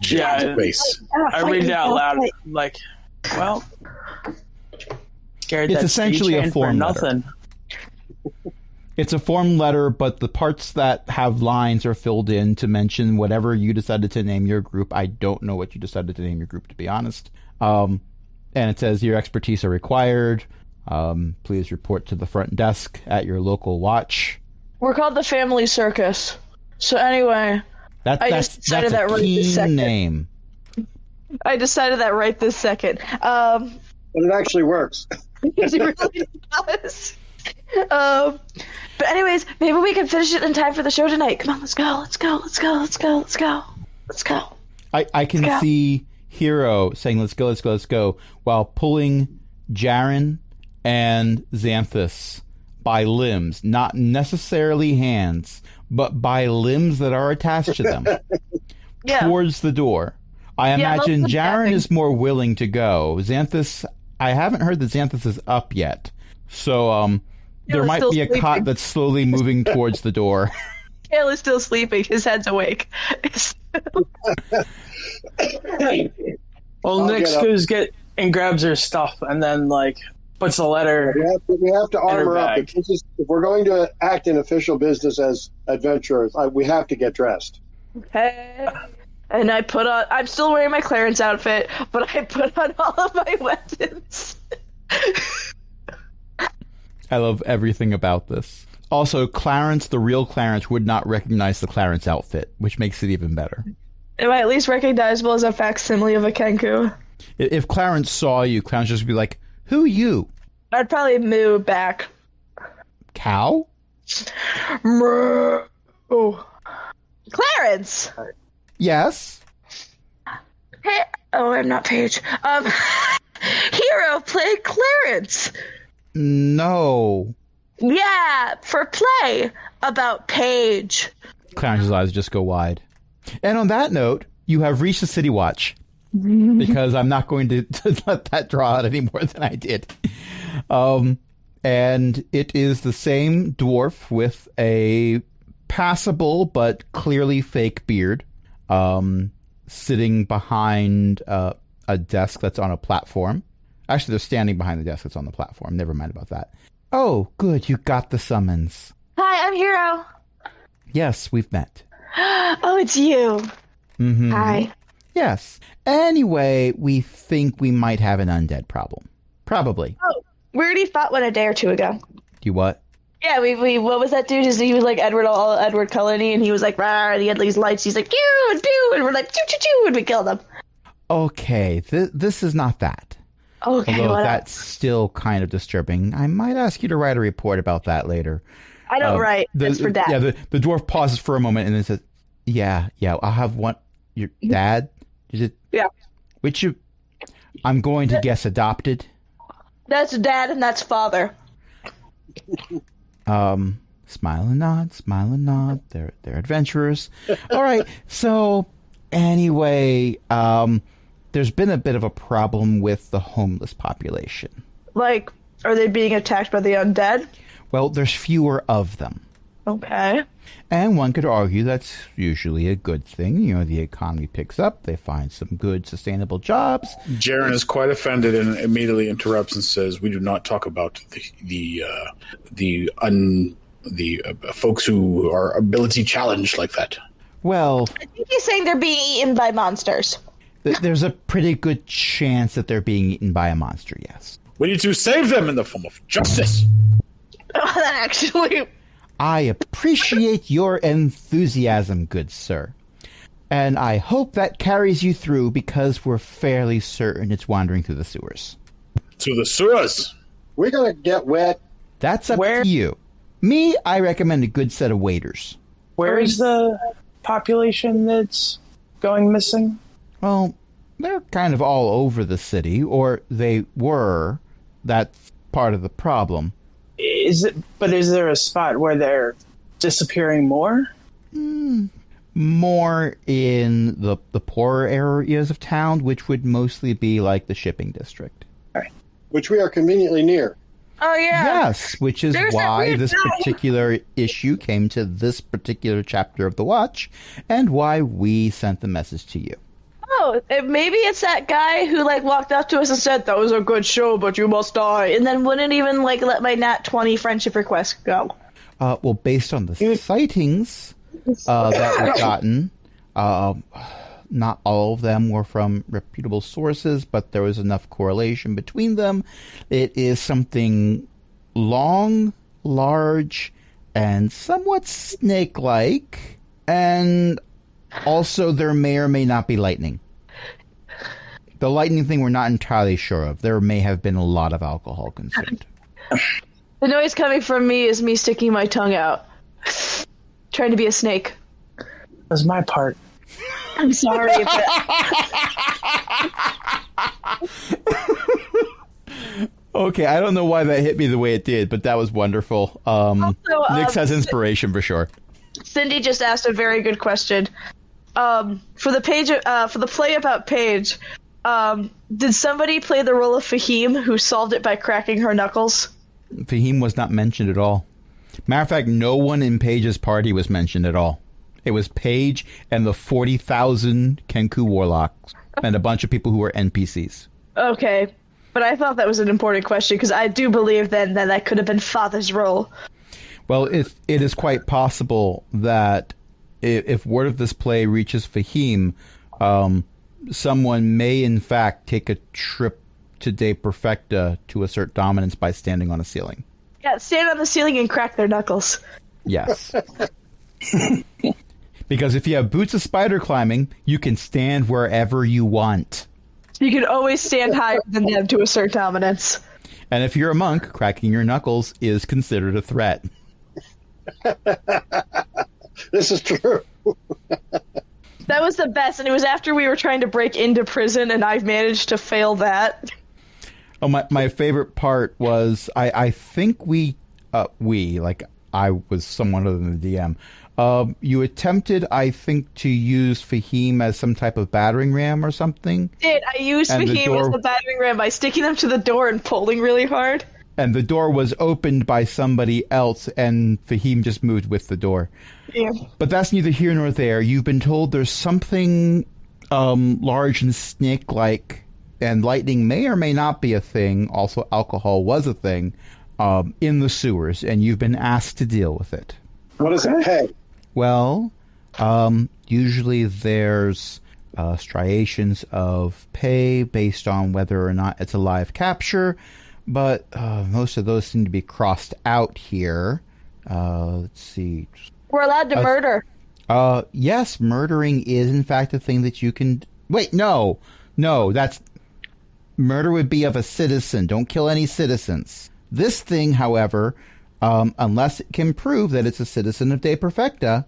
Jack's face. I read it out loud, like, well, scared It's that essentially a Steve form for letter. nothing. It's a form letter, but the parts that have lines are filled in to mention whatever you decided to name your group. I don't know what you decided to name your group, to be honest. And it says your expertise are required. Please report to the front desk at your local watch. We're called the Family Circus. So anyway, That's a keen name. I decided that right this second. But it actually works. It really does. But anyways, maybe we can finish it in time for the show tonight. Come on, let's go. I can see Hero saying let's go, while pulling Jaren and Xanthus by limbs, not necessarily hands, but by limbs that are attached to them, towards the door. I imagine Jaren is more willing to go. Xanthus, I haven't heard that Xanthus is up yet. So, there might be a cot that's slowly moving towards the door. Kale is still sleeping. His head's awake. Well, Nyx goes and grabs her stuff, and then puts the letter. We have to armor up. bag. If we're going to act in official business as adventurers, we have to get dressed. Okay. And I'm still wearing my Clarence outfit, but I put on all of my weapons. I love everything about this. Also, Clarence, the real Clarence, would not recognize the Clarence outfit, which makes it even better. Am I at least recognizable as a facsimile of a kenku? If Clarence saw you, Clarence just would be like, "Who you? I'd probably moo back. Cow?" Oh. Clarence! Yes. Hey, I'm not Paige. Hero, play Clarence! No. Yeah, for play about Paige. Clarence's eyes just go wide. And on that note, you have reached the City Watch. Because I'm not going to let that draw out any more than I did. And it is the same dwarf with a passable but clearly fake beard, sitting behind a desk that's on a platform. Actually, they're standing behind the desk that's on the platform. Never mind about that. Oh, good. You got the summons. Hi, I'm Hero. Yes, we've met. Oh, it's you. Mm-hmm. Hi. Yes. Anyway, we think we might have an undead problem. Probably. Oh, we already fought one a day or two ago. You what? Yeah, we what was that dude? He was like Edward Cullen, and he was like, rah, and he had these lights. He's like, pew, and pew, and we're like, choo, choo, choo, and we killed him. Okay, this is not that. Okay, although what that's still kind of disturbing. I might ask you to write a report about that later. I don't write. It's for Dad. Yeah, the dwarf pauses for a moment and then says, yeah, I'll have one. Your dad? Is it? Yeah. Which I'm going to guess adopted. That's Dad and that's Father. Smile and nod. They're adventurers. All right. So anyway, there's been a bit of a problem with the homeless population. Like, are they being attacked by the undead? Well, there's fewer of them. Okay. And one could argue that's usually a good thing. You know, the economy picks up, they find some good, sustainable jobs. Jaren is quite offended and immediately interrupts and says, "We do not talk about the folks who are ability challenged like that." Well, I think he's saying they're being eaten by monsters. There's a pretty good chance that they're being eaten by a monster, yes. We need to save them in the form of justice. Oh, that actually... I appreciate your enthusiasm, good sir. And I hope that carries you through because we're fairly certain it's wandering through the sewers. To the sewers? We're going to get wet That's up Where- to you. Me, I recommend a good set of waiters. Where is the population that's going missing? Well, they're kind of all over the city, or they were. That's part of the problem. Is there a spot where they're disappearing more? More in the poorer areas of town, which would mostly be like the shipping district. Which we are conveniently near. Oh yeah. Yes, which is There's that why weird this guy. particular issue came to this particular chapter of the Watch, and why we sent the message to you. Oh, maybe it's that guy who like walked up to us and said that was a good show, but you must die, and then wouldn't even like let my nat 20 friendship request go. Well, based on the sightings that we've gotten, not all of them were from reputable sources, but there was enough correlation between them. It is something long, large, and somewhat snake-like, and also there may or may not be lightning. The lightning thing we're not entirely sure of. There may have been a lot of alcohol consumed. The noise coming from me is me sticking my tongue out, trying to be a snake. That's my part. I'm sorry. But... Okay, I don't know why that hit me the way it did, but that was wonderful. Nyx has inspiration for sure. Cindy just asked a very good question. For the page, for the play about Paige, did somebody play the role of Fahim, who solved it by cracking her knuckles? Fahim was not mentioned at all. Matter of fact, no one in Paige's party was mentioned at all. It was Paige and the 40,000 Kenku warlocks and a bunch of people who were NPCs. Okay, but I thought that was an important question because I do believe then that that could have been Father's role. Well, it is quite possible that if word of this play reaches Fahim, someone may in fact take a trip to De Perfecta to assert dominance by standing on a ceiling. Yeah, stand on the ceiling and crack their knuckles. Yes. Because if you have boots of spider climbing, you can stand wherever you want. You can always stand higher than them to assert dominance. And if you're a monk, cracking your knuckles is considered a threat. This is true. That was the best, and it was after we were trying to break into prison, and I've managed to fail that. Oh, my favorite part was I think I was someone other than the DM. You attempted, I think, to use Fahim as some type of battering ram or something. I used Fahim as the battering ram by sticking them to the door and pulling really hard. And the door was opened by somebody else, and Fahim just moved with the door. Yeah. But that's neither here nor there. You've been told there's something large and snake-like, and lightning may or may not be a thing. Also, alcohol was a thing in the sewers, and you've been asked to deal with it. What does it pay? Well, usually there's striations of pay based on whether or not it's a live capture, but most of those seem to be crossed out here. Let's see. We're allowed to murder. Yes, murdering is in fact a thing that you can... Wait, no, that's... Murder would be of a citizen. Don't kill any citizens. This thing, however... unless it can prove that it's a citizen of De Perfecta,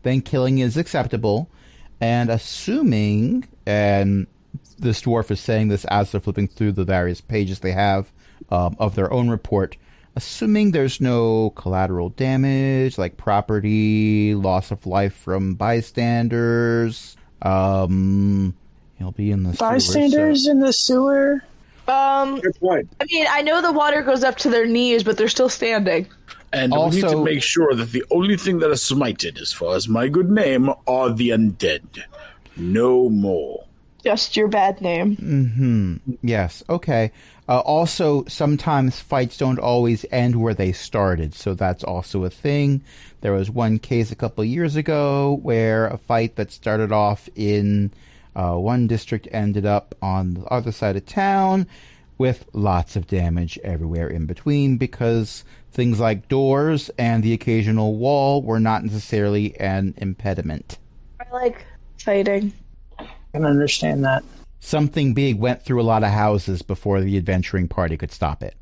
then killing is acceptable. And assuming, and this dwarf is saying this as they're flipping through the various pages they have of their own report, assuming there's no collateral damage, like property, loss of life from bystanders, he'll be in the Bystanders sewer, in the sewer? Good point. I mean, I know the water goes up to their knees, but they're still standing. And we need to make sure that the only thing that is smited, as far as my good name, are the undead. No more. Just your bad name. Mm-hmm. Yes. Okay. Also, sometimes fights don't always end where they started, so that's also a thing. There was one case a couple of years ago where a fight that started off in one district ended up on the other side of town with lots of damage everywhere in between because things like doors and the occasional wall were not necessarily an impediment. I like fighting. I can understand that. Something big went through a lot of houses before the adventuring party could stop it.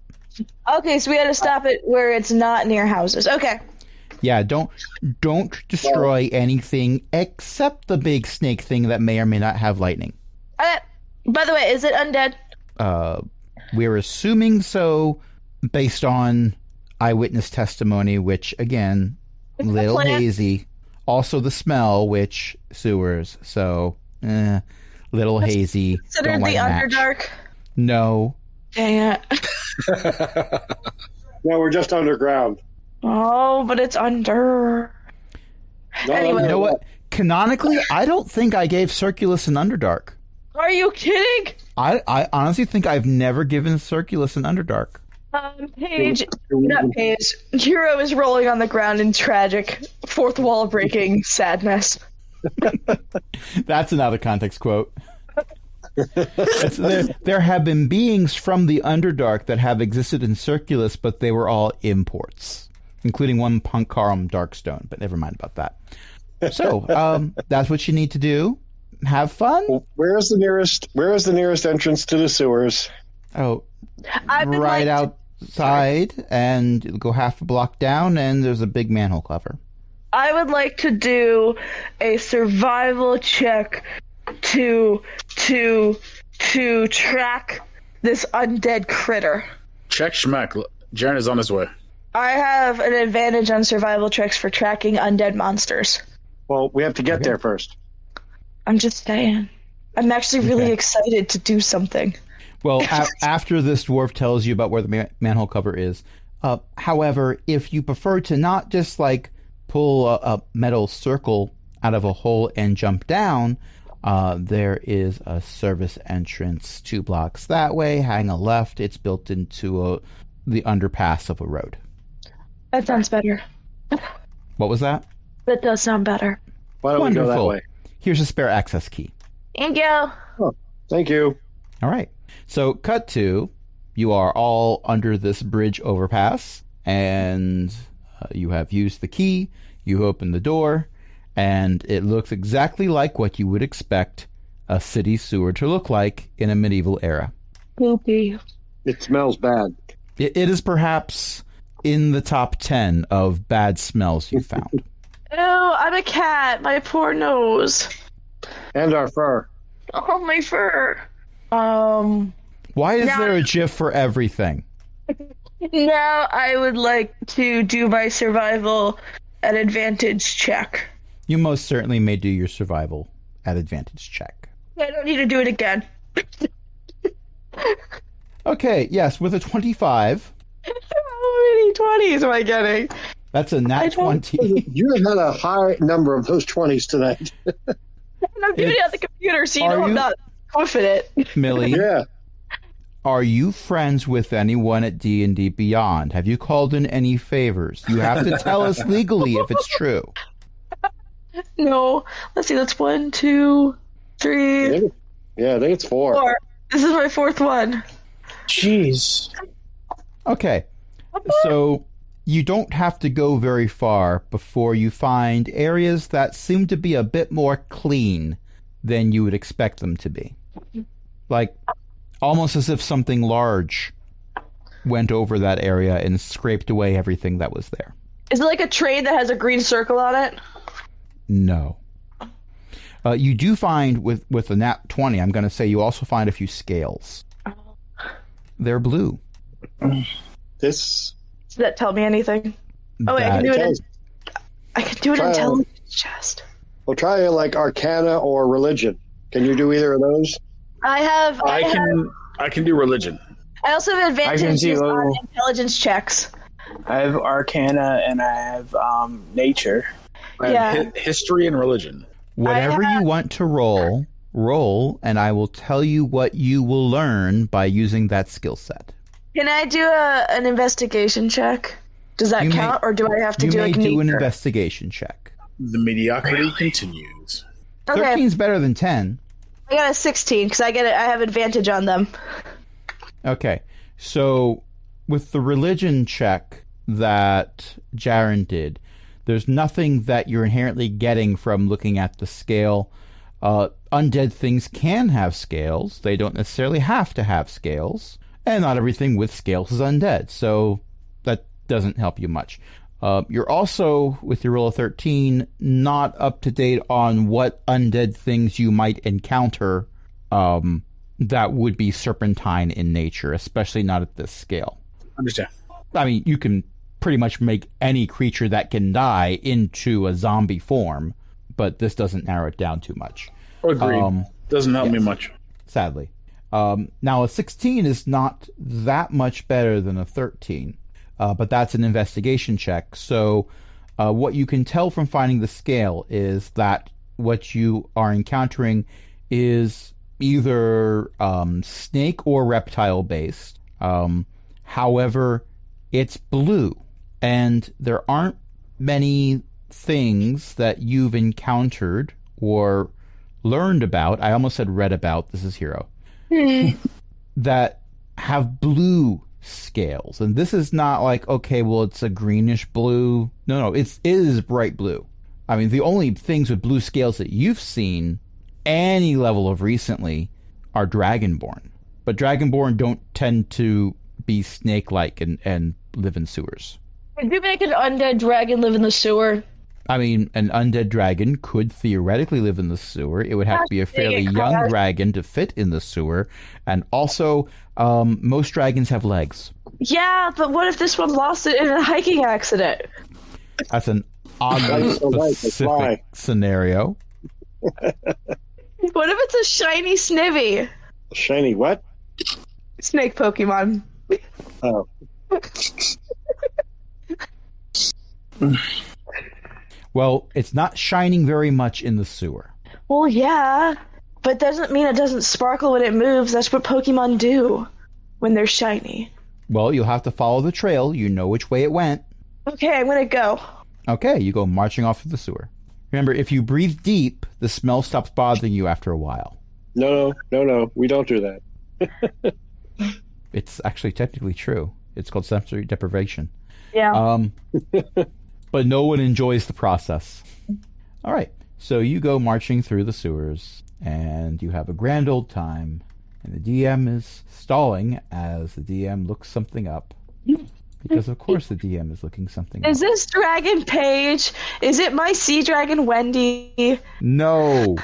Okay, so we had to stop it where it's not near houses. Okay. Yeah, don't destroy anything except the big snake thing that may or may not have lightning. By the way, is it undead? We're assuming so based on eyewitness testimony, which, again, little hazy. Also the smell, which sewers, so little hazy. Considered the Underdark? No. Dang it. No, we're just underground. Oh, but it's under. No, Anyway. You know what? Canonically, I don't think I gave Circulus an Underdark. Are you kidding? I honestly think I've never given Circulus an Underdark. Hero is rolling on the ground in tragic, fourth wall breaking sadness. That's an out of context quote. There have been beings from the Underdark that have existed in Circulus, but they were all imports, including one Punkarum Darkstone, but never mind about that. So, that's what you need to do. Have fun. Where is the nearest entrance to the sewers? Oh, right outside, and go half a block down, and there's a big manhole cover. I would like to do a survival check to track this undead critter. Check schmack. Jaren is on his way. I have an advantage on survival checks for tracking undead monsters. Well, we have to get there first. I'm just saying. I'm actually really excited to do something. Well, after this dwarf tells you about where the manhole cover is. However, if you prefer to not just like pull a metal circle out of a hole and jump down, there is a service entrance 2 blocks that way. Hang a left. It's built into the underpass of a road. That sounds better. What was that? That does sound better. Why don't we go that way? Here's a spare access key. Thank you. Oh, thank you. All right. So, cut to, you are all under this bridge overpass, and you have used the key. You open the door, and it looks exactly like what you would expect a city sewer to look like in a medieval era. Poopy. It smells bad. It is perhaps in the top 10 of bad smells you found. Ew, I'm a cat. My poor nose. And our fur. Oh, my fur. Why is there a GIF for everything? Now I would like to do my survival at advantage check. You most certainly may do your survival at advantage check. I don't need to do it again. Okay, yes, with a 25. How many 20s am I getting? That's a nat 20. You have had a high number of those 20s tonight. I'm doing it on the computer, so you know I'm not confident. Millie, Yeah. are you friends with anyone at D&D Beyond? Have you called in any favors? You have to tell us legally if it's true. No. Let's see, that's 1, 2, 3, Yeah, I think it's 4. 4. This is my 4th one. Jeez. Okay, so you don't have to go very far before you find areas that seem to be a bit more clean than you would expect them to be. Like, almost as if something large went over that area and scraped away everything that was there. Is it like a train that has a green circle on it? No. You do find, with a nat 20, I'm going to say you also find a few scales. They're blue. This... Does that tell me anything? Oh, wait, I can do it. I can do it in intelligence chest. We'll try like Arcana or Religion. Can you do either of those? I can do Religion. I also have advantages on intelligence checks. I have Arcana and I have Nature. I have History and Religion. Whatever you want to roll, and I will tell you what you will learn by using that skill set. Can I do an investigation check? Does that count, or do I have to do like nature? You may do an nature? investigation check. The mediocrity continues. Okay. 13's better than 10. I got a 16 because I have advantage on them. Okay, so with the religion check that Jaren did, there's nothing that you're inherently getting from looking at the scale. Undead things can have scales. They don't necessarily have to have scales. And not everything with scales is undead, so that doesn't help you much. You're also, with your roll of 13, not up to date on what undead things you might encounter that would be serpentine in nature, especially not at this scale. Understand. I mean, you can pretty much make any creature that can die into a zombie form, but this doesn't narrow it down too much. Agreed. Doesn't help me much. Sadly. Now, a 16 is not that much better than a 13. But that's an investigation check. So what you can tell from finding the scale is that what you are encountering is either snake or reptile based. However, it's blue. And there aren't many things that you've encountered or learned about. I almost said read about. This is Hero. That have blue scales. And this is not like, okay, well, it's a greenish blue. No, it is bright blue. I mean, the only things with blue scales that you've seen any level of recently are Dragonborn. But Dragonborn don't tend to be snake-like and live in sewers. Could you make an undead dragon live in the sewer? I mean, an undead dragon could theoretically live in the sewer. It would have to be a fairly young dragon to fit in the sewer. And also, most dragons have legs. Yeah, but what if this one lost it in a hiking accident? That's an oddly specific scenario. What if it's a shiny snivy? Shiny what? Snake Pokemon. Oh. Well, it's not shining very much in the sewer. Well, yeah, but doesn't mean it doesn't sparkle when it moves. That's what Pokemon do when they're shiny. Well, you'll have to follow the trail. You know which way it went. Okay, I'm gonna go. Okay, you go marching off to the sewer. Remember, if you breathe deep, the smell stops bothering you after a while. No, we don't do that. It's actually technically true. It's called sensory deprivation. Yeah. But no one enjoys the process. All right, so you go marching through the sewers, and you have a grand old time, and the DM is stalling as the DM looks something up. Because, of course, the DM is looking something up. Is this Dragon Paige? Is it my sea dragon Wendy? No.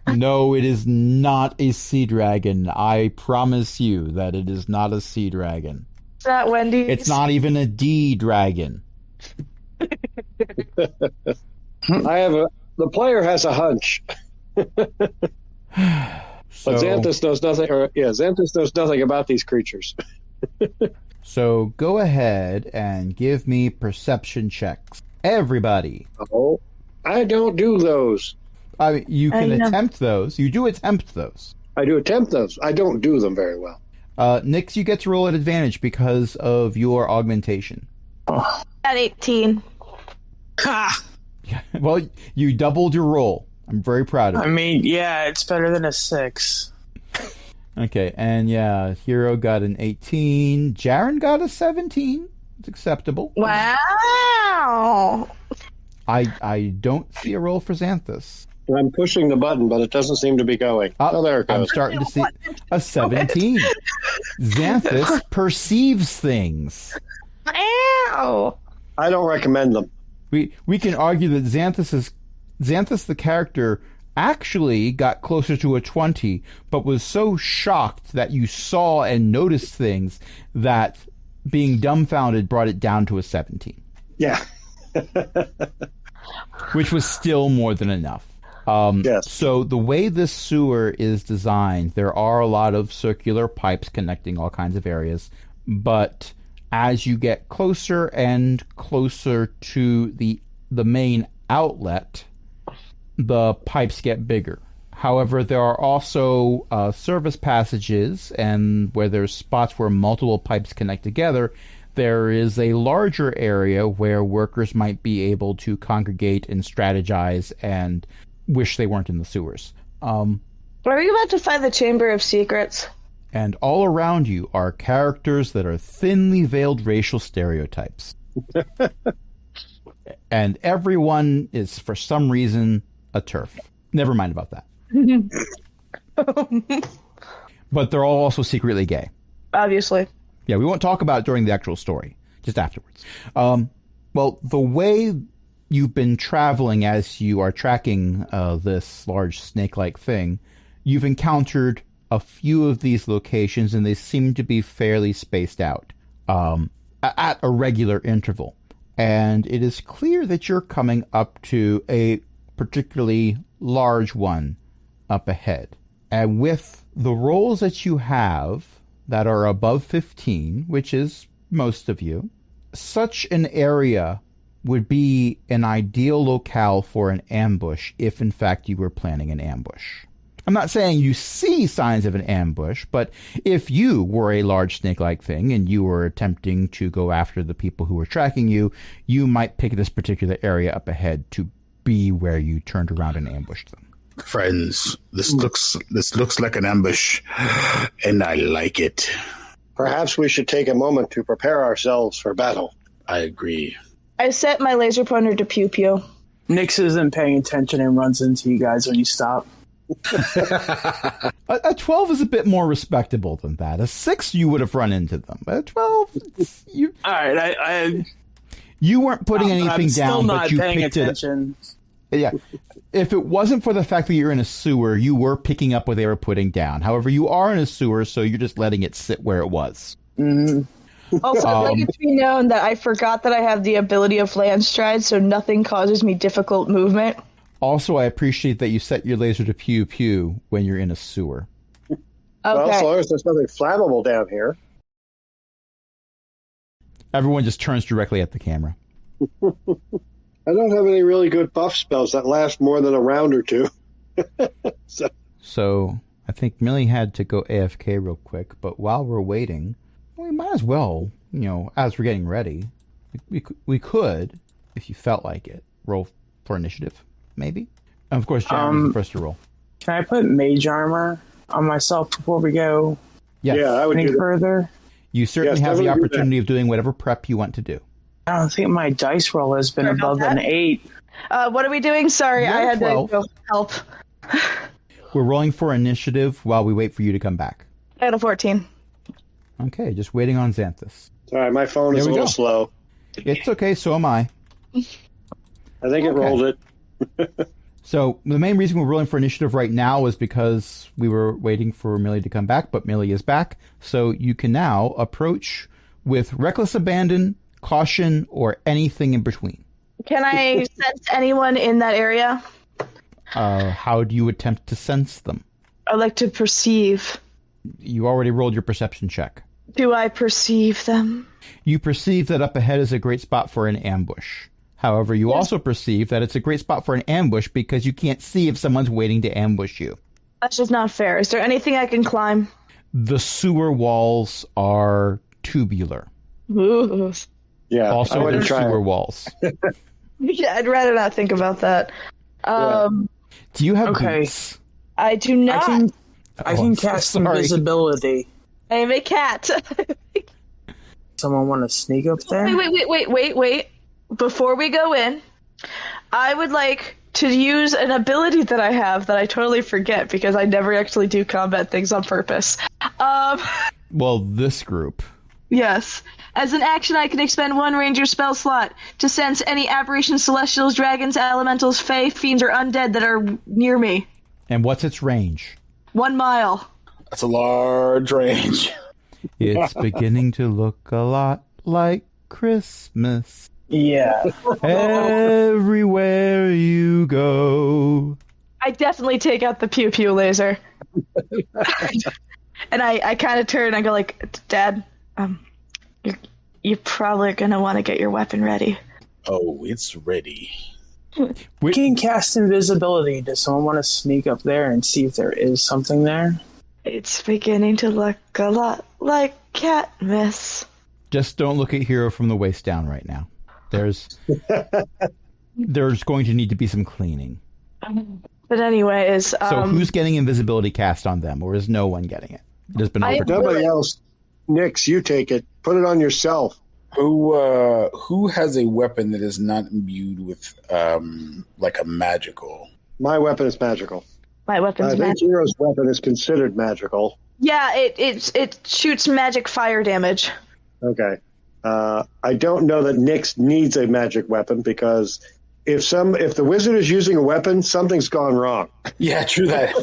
No, it is not a sea dragon. I promise you that it is not a sea dragon. Is that Wendy? It's not even a D dragon. The player has a hunch. But Xanthus knows nothing. Xanthus knows nothing about these creatures. So go ahead and give me perception checks, everybody. Oh, I don't do those. I mean, you can attempt those. You do attempt those. I do attempt those. I don't do them very well. Nix, you get to roll at advantage because of your augmentation. At 18. Ha! Well, you doubled your roll. I'm very proud of you. I mean, yeah, it's better than a 6. Okay, and yeah, Hero got an 18. Jaren got a 17. It's acceptable. Wow. I don't see a roll for Xanthus. I'm pushing the button, but it doesn't seem to be going. Oh, there it goes. I'm starting to see a 17. Xanthus perceives things. Ow. I don't recommend them. We can argue that Xanthus the character actually got closer to a 20, but was so shocked that you saw and noticed things that being dumbfounded brought it down to a 17. Yeah. Which was still more than enough. Yes. So the way this sewer is designed, there are a lot of circular pipes connecting all kinds of areas, but as you get closer and closer to the main outlet, the pipes get bigger. However, there are also service passages, and where there's spots where multiple pipes connect together, there is a larger area where workers might be able to congregate and strategize and wish they weren't in the sewers. Are we about to find the Chamber of Secrets? And all around you are characters that are thinly veiled racial stereotypes. And everyone is, for some reason, a TERF. Never mind about that. But they're all also secretly gay. Obviously. Yeah, we won't talk about it during the actual story, just afterwards. Well, the way you've been traveling as you are tracking this large snake-like thing, you've encountered a few of these locations, and they seem to be fairly spaced out at a regular interval. And it is clear that you're coming up to a particularly large one up ahead. And with the rolls that you have that are above 15, which is most of you, such an area would be an ideal locale for an ambush if, in fact, you were planning an ambush. I'm not saying you see signs of an ambush, but if you were a large snake-like thing and you were attempting to go after the people who were tracking you, you might pick this particular area up ahead to be where you turned around and ambushed them. Friends, this looks like an ambush, and I like it. Perhaps we should take a moment to prepare ourselves for battle. I agree. I set my laser pointer to Pew Pew. Nix isn't paying attention and runs into you guys when you stop. A 12 is a bit more respectable than that. A 6, you would have run into them. But a 12, you... All right, You weren't putting anything down, but you paying picked attention. it. Yeah. If it wasn't for the fact that you're in a sewer, you were picking up what they were putting down. However, you are in a sewer, so you're just letting it sit where it was. Mm-hmm. Also, I'd like it to be known that I forgot that I have the ability of land stride, so nothing causes me difficult movement. Also, I appreciate that you set your laser to pew pew when you're in a sewer. Okay. Well, as long as there's nothing flammable down here. Everyone just turns directly at the camera. I don't have any really good buff spells that last more than a round or two. So I think Millie had to go AFK real quick, but while we're waiting, we might as well, as we're getting ready, we could, if you felt like it, roll for initiative, maybe. And of course, Jeremy's the first to roll. Can I put mage armor on myself before we go Yes. Yeah, I would any do that. further? You certainly have the opportunity of doing whatever prep you want to do. I don't think my dice roll has been Sorry about above an that. 8. What are we doing? Sorry, You're I had 12. to go help. We're rolling for initiative while we wait for you to come back. I had a 14. Okay, just waiting on Xanthus. All right, my phone is There a we little go. slow. It's okay, so am I. I think it rolled it. So the main reason we're rolling for initiative right now is because we were waiting for Millie to come back, but Millie is back. So you can now approach with reckless abandon, caution, or anything in between. Can I sense anyone in that area? How do you attempt to sense them? I like to perceive. You already rolled your perception check. Do I perceive them? You perceive that up ahead is a great spot for an ambush. However, you also perceive that it's a great spot for an ambush because you can't see if someone's waiting to ambush you. That's just not fair. Is there anything I can climb? The sewer walls are tubular. Ooh. Yeah, Also, I they're wouldn't try sewer it. walls. Yeah, I'd rather not think about that. Do you have Okay. boots? I do not. I I'm can so cast sorry. invisibility. I am a cat. Someone want to sneak up there? Wait. Before we go in, I would like to use an ability that I have that I totally forget because I never actually do combat things on purpose. Well, this group. Yes. As an action, I can expend one ranger spell slot to sense any aberrations, celestials, dragons, elementals, fae, fiends, or undead that are near me. And what's its range? 1 mile. That's a large range. It's beginning to look a lot like Christmas. Yeah. Everywhere you go. I definitely take out the pew pew laser. And I kind of turn and I go like, Dad, you're probably going to want to get your weapon ready. Oh, it's ready. We can cast invisibility. Does someone want to sneak up there and see if there is something there? It's beginning to look a lot like Katniss. Just don't look at Hero from the waist down right now. There's going to need to be some cleaning. But anyways, So who's getting invisibility cast on them, or is no one getting it? It has been I- overdone. Nobody else. Nix, you take it. Put it on yourself. Who has a weapon that is not imbued with like a magical? My weapon is magical. my weap's I think magic. Hero's weapon is considered magical. Yeah, it shoots magic fire damage. Okay. I don't know that Nyx needs a magic weapon because if the wizard is using a weapon, something's gone wrong. Yeah, true that.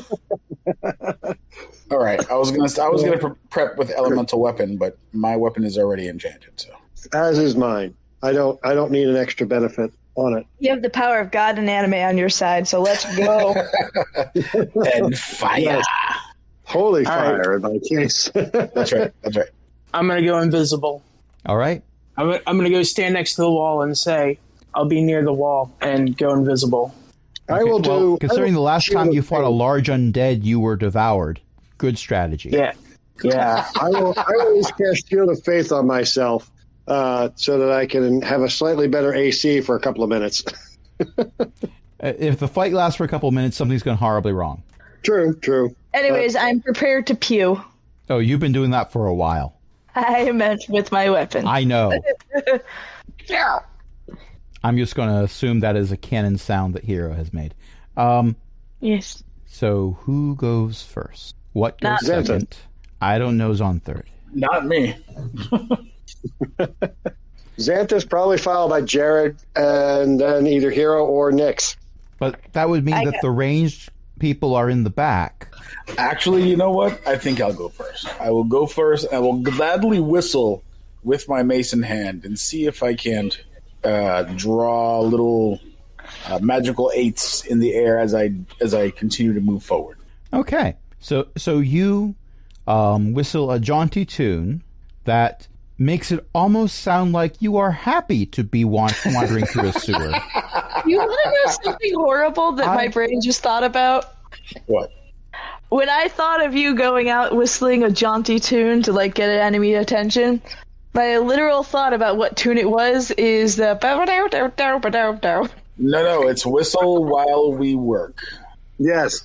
All right, I was gonna prep with elemental weapon, but my weapon is already enchanted. So As is mine. I don't need an extra benefit on it. You have the power of God and anime on your side, so let's go. and fire. Yes. Holy All fire in my case. That's right. I'm gonna go invisible. All right. I'm gonna go stand next to the wall and say, "I'll be near the wall," and go invisible. I will do. Considering the last time you fought a lot. large undead, you were devoured. Good strategy. Yeah. I will always cast Shield of Faith on myself so that I can have a slightly better AC for a couple of minutes. If the fight lasts for a couple of minutes, something's gone horribly wrong. True. Anyways, I'm prepared to pew. Oh, you've been doing that for a while. I meant with my weapon. I know. I'm just going to assume that is a canon sound that Hero has made. Yes. So who goes first? What goes Not second? I don't know's on third. Not me. Xanthus probably followed by Jared and then either Hero or Nyx. But that would mean that the ranged people are in the back. Actually, you know what? I think I'll go first. I will go first. I will gladly whistle with my mace in hand and see if I can draw little magical eights in the air as I continue to move forward. Okay. So you whistle a jaunty tune that makes it almost sound like you are happy to be wandering through a sewer. You want to know something horrible that my brain just thought about? What? When I thought of you going out whistling a jaunty tune to like get enemy attention, my literal thought about what tune it was is the No, it's whistle while we work. Yes.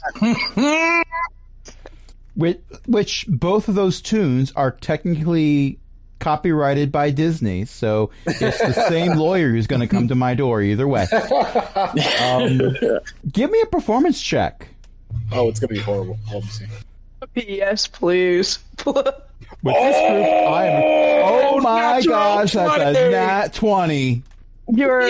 Which both of those tunes are technically copyrighted by Disney, so it's the same lawyer who's going to come to my door either way. Give me a performance check. Oh, it's going to be horrible. Let me see. Yes, please. With this group, I am... Oh my gosh, that's a nat 20. You're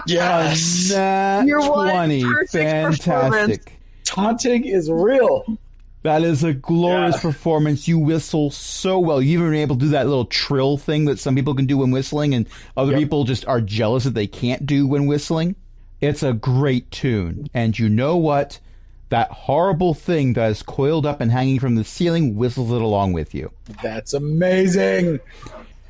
Yes. Nat You're one 20. perfect Fantastic. Taunting is real. That is a glorious performance. You whistle so well. You've even been able to do that little trill thing that some people can do when whistling, and other people just are jealous that they can't do when whistling. It's a great tune. And you know what? That horrible thing that is coiled up and hanging from the ceiling whistles it along with you. That's amazing.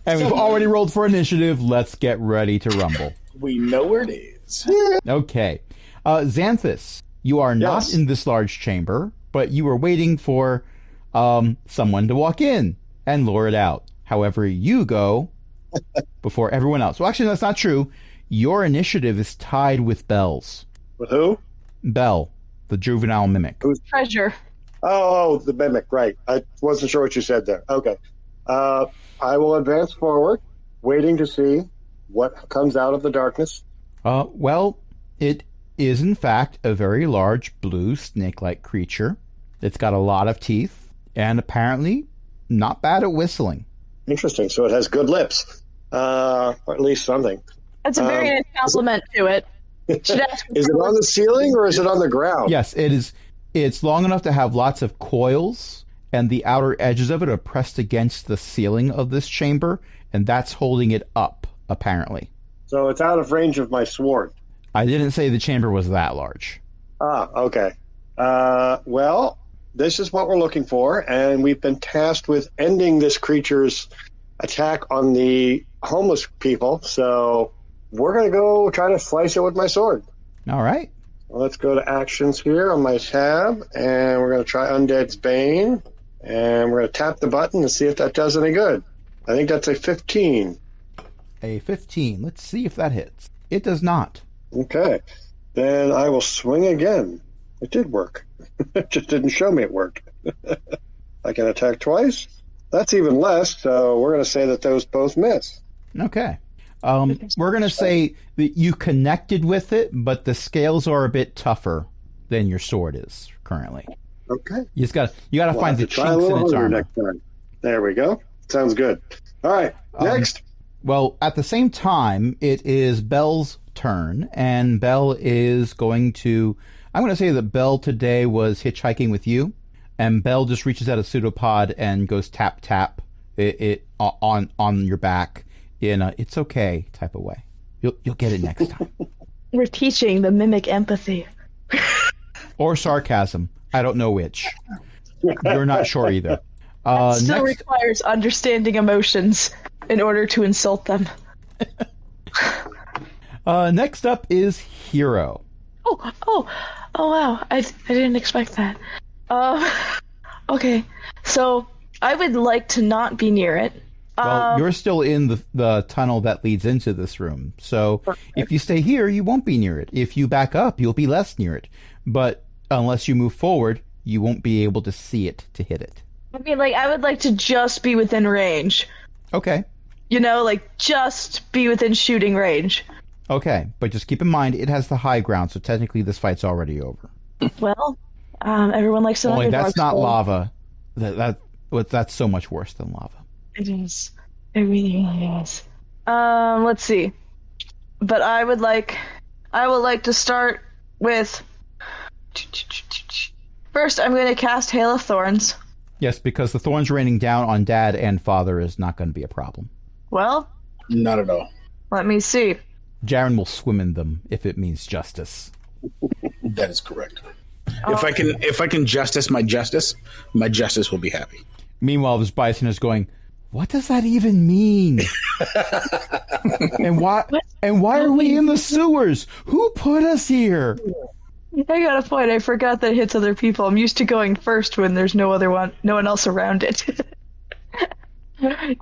And we've already rolled for initiative. Let's get ready to rumble. We know where it is. Okay. Xanthus, you are not in this large chamber, but you were waiting for someone to walk in and lure it out. However, you go before everyone else. Well, actually, that's not true. Your initiative is tied with Belle's. With who? Belle, the juvenile mimic. treasure. Oh, the mimic, right. I wasn't sure what you said there. Okay. I will advance forward, waiting to see what comes out of the darkness. Well, it is in fact a very large blue snake-like creature. It's got a lot of teeth and apparently not bad at whistling. Interesting. So it has good lips, or at least something. That's a very nice compliment to it. Should ask Is it on the ceiling or is it on the ground? Yes, it is. It's long enough to have lots of coils, and the outer edges of it are pressed against the ceiling of this chamber, and that's holding it up, apparently. So it's out of range of my sword. I didn't say the chamber was that large. Ah, okay. Well, this is what we're looking for, and we've been tasked with ending this creature's attack on the homeless people, so we're going to go try to slice it with my sword. All right. Well, let's go to actions here on my tab, and we're going to try Undead's Bane, and we're going to tap the button and see if that does any good. I think that's a 15. A 15. Let's see if that hits. It does not. Okay. Then I will swing again. It did work. It just didn't show me it worked. I can attack twice. That's even less, so we're going to say that those both miss. Okay. We're going to say that you connected with it, but the scales are a bit tougher than your sword is currently. Okay. You got to We'll find have the to try a chinks little in its harder armor. next time. There we go. Sounds good. All right. Next. Well, at the same time, it is Belle's turn, and Belle is going to. I'm going to say that Belle today was hitchhiking with you, and Belle just reaches out a pseudopod and goes tap tap it on your back in a "it's okay" type of way. You'll get it next time. We're teaching the mimic empathy. Or sarcasm. I don't know which. You're not sure either. Still Next, requires understanding emotions in order to insult them. next up is Hero. Oh, wow. I didn't expect that. Okay. So, I would like to not be near it. Well, you're still in the tunnel that leads into this room. So if you stay here, you won't be near it. If you back up, you'll be less near it. But unless you move forward, you won't be able to see it to hit it. I mean, like, I would like to just be within range. Okay. You know, like, just be within shooting range. Okay. But just keep in mind, it has the high ground, so technically this fight's already over. Well, everyone likes an Only underdog that's not story. lava. That's so much worse than lava. It is. It really is. Let's see. But I would like to start with. First, I'm going to cast Hail of Thorns. Yes, because the thorns raining down on Dad and Father is not going to be a problem. Well, Not at all. let me see. Jaren will swim in them if it means justice. That is correct. If I can justice, my justice will be happy. Meanwhile, this bison is going, what does that even mean? and why are we in the sewers? Who put us here? I got a point. I forgot that it hits other people. I'm used to going first when there's no one else around it.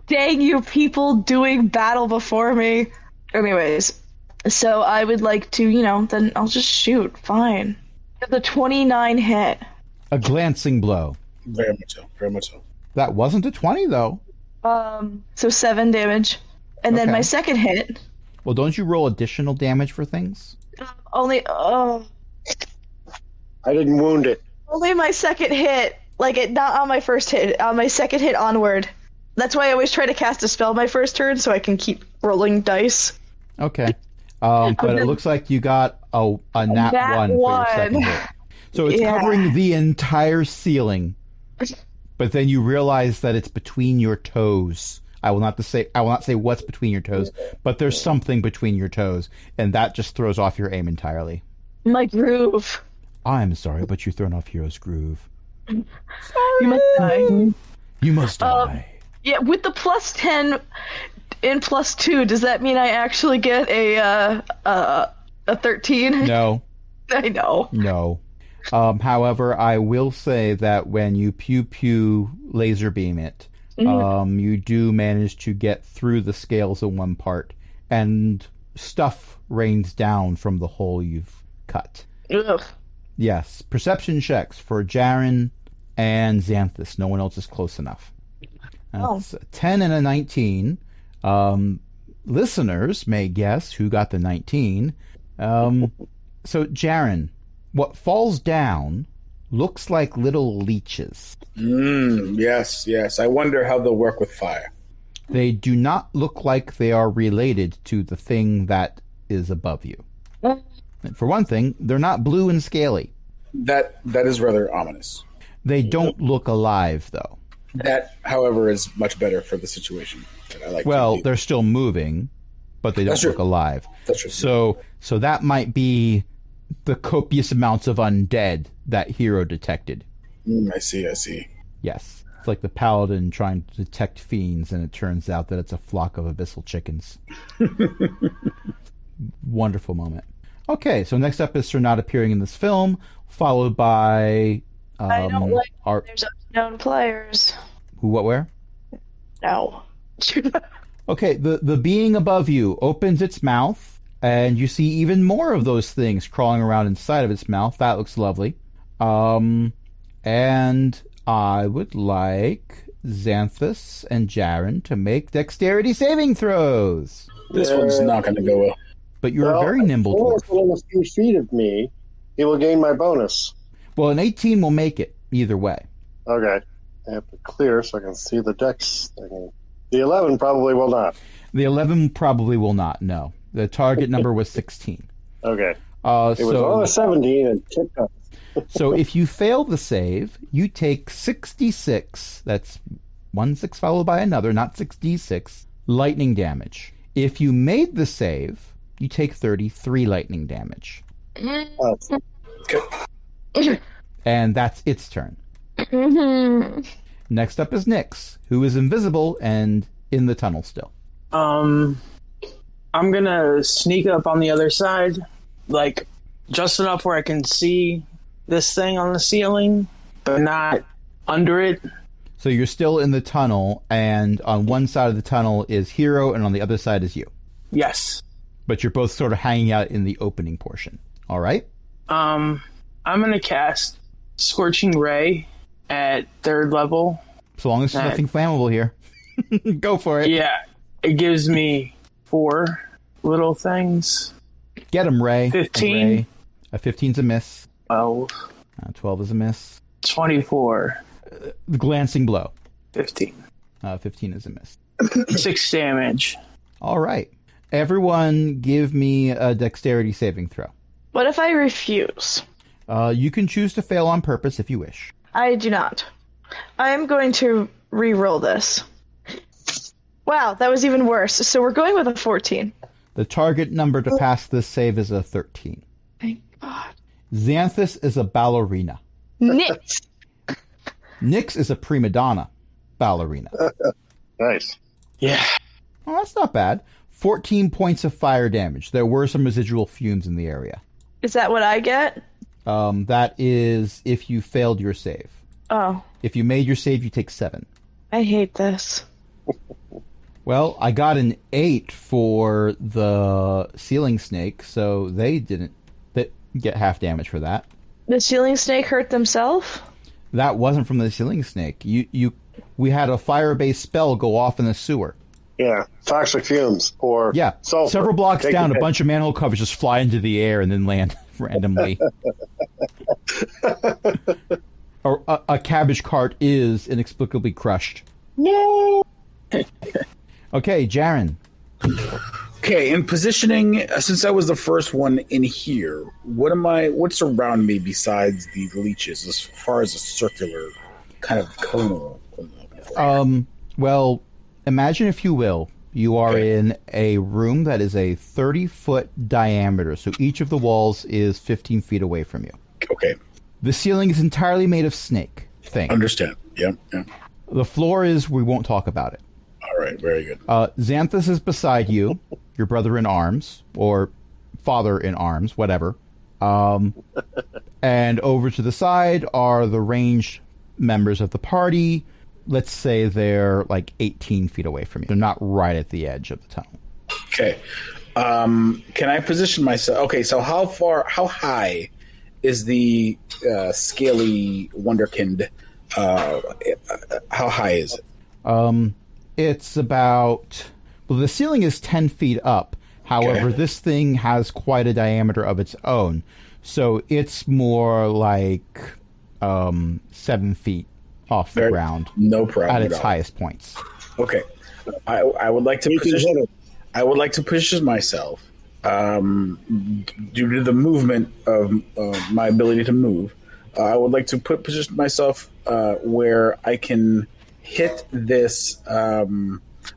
Dang you people doing battle before me. Anyways, so I would like to, then I'll just shoot. Fine. The 29 hit. A glancing blow. Very much so. Very much so. That wasn't a 20, though. So 7 damage. And then Okay. my second hit, Well, don't you roll additional damage for things? only didn't wound it. my second hit. Like, it not on my first hit, on my second hit onward. That's why I always try to cast a spell my first turn, so I can keep rolling dice. Okay. But it looks like you got a nat Nat 1 for your one. second hit. So it's Yeah. covering the entire ceiling. But then you realize that it's between your toes. I will not say what's between your toes, but there's something between your toes, and that just throws off your aim entirely. My groove. I'm sorry, but you've thrown off Hero's groove. You must die. You must die. Yeah, with the plus 10 and plus 2, does that mean I actually get a 13? No, I know. no. However, I will say that when you pew laser beam it, you do manage to get through the scales in one part, and stuff rains down from the hole you've cut. Ugh. Yes, perception checks for Jaren and Xanthus. No one else is close enough. That's a 10 and a 19. Listeners may guess who got the 19. So, Jaren, what falls down looks like little leeches. Yes. I wonder how they'll work with fire. They do not look like they are related to the thing that is above you. For one thing, they're not blue and scaly. That is rather ominous. They don't look alive, though. That, however, is much better for the situation. I like. Well, they're still moving, but they don't That's true. look alive. That's true. So that might be the copious amounts of undead that Hero detected. I see. Yes. It's like the paladin trying to detect fiends, and it turns out that it's a flock of abyssal chickens. Wonderful moment. Okay, so next up is Sir Not appearing in this film, followed by... I don't like our, there's unknown players. who, what, where? No. Okay, the being above you opens its mouth, and you see even more of those things crawling around inside of its mouth. That looks lovely. And I would like Xanthus and Jaren to make dexterity saving throws. This one's not going to go well. But you're a very nimble Well, dwarf. if within a few feet of me, he will gain my bonus. Well, an 18 will make it. either way. Okay. I have to clear so I can see the dex thing. The 11 probably will not. The 11 probably will not, no. The target number was 16. Okay. It was So, on a 17 and tipped up. so if you fail the save, you take 66, that's 1/6 followed by another, not 6d6, lightning damage. If you made the save, you take 33 lightning damage. Okay. And that's its turn. Next up is Nyx, who is invisible and in the tunnel still. I'm gonna sneak up on the other side, like just enough where I can see this thing on the ceiling, but not under it. So you're still in the tunnel, and on one side of the tunnel is Hero, and on the other side is you. Yes. But you're both sort of hanging out in the opening portion. All right? I'm gonna cast Scorching Ray at 3rd level. So long as there's nothing flammable here. Go for it. Yeah, it gives me 4 little things. Get him, Ray. 15. Ray. A 15's a miss. 12. 12 is a miss. 24. The glancing blow. 15. 15 is a miss. 6 damage. All right. Everyone give me a dexterity saving throw. What if I refuse? You can choose to fail on purpose if you wish. I do not. I am going to re-roll this. Wow, that was even worse. So we're going with a 14. The target number to pass this save is a 13. Thank God. Xanthus is a ballerina. Nits. Nyx is a prima donna ballerina. Nice. Yeah. Well, that's not bad. 14 points of fire damage. There were some residual fumes in the area. Is that what I get? That is if you failed your save. Oh, If you made your save, you take 7. I hate this. Well, I got an 8 for the ceiling snake, so they didn't get half damage for that. The ceiling snake hurt themselves? That wasn't from the ceiling snake. We had a fire-based spell go off in the sewer. Yeah. Toxic fumes or Yeah, sulfur. several blocks Take down, your a pick. bunch of manhole covers just fly into the air and then land randomly. Or a cabbage cart is inexplicably crushed. No. Okay, Jaren. Okay, in positioning, since I was the first one in here, what's around me besides the leeches as far as a circular kind of cone? Well, imagine, if you will, you are Okay. in a room that is a 30-foot diameter, so each of the walls is 15 feet away from you. Okay, The ceiling is entirely made of snake thing. understand. Yeah. The floor is, we won't talk about it. All right, very good. Xanthus is beside you, your brother in arms, or father in arms, whatever. And over to the side are the ranged members of the party. Let's say they're like 18 feet away from you. They're not right at the edge of the tunnel. Okay, can I position myself? Okay, so how high is the scaly wonderkind? How high is it? It's about... Well, the ceiling is 10 feet up. However, Okay. this thing has quite a diameter of its own. So it's more like 7 feet off the ground No problem at at its all. highest points. Okay, I would like to You can hit position. it. I would like to position myself due to the movement of my ability to move. I would like to position myself where I can hit this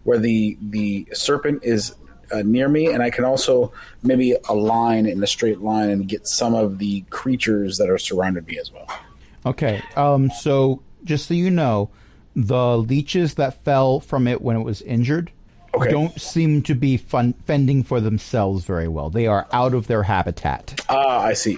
where the serpent is near me, and I can also maybe align in a straight line and get some of the creatures that are surrounded me as well. Okay, so just so you know, the leeches that fell from it when it was injured Okay. don't seem to be fending for themselves very well. They are out of their habitat. I see.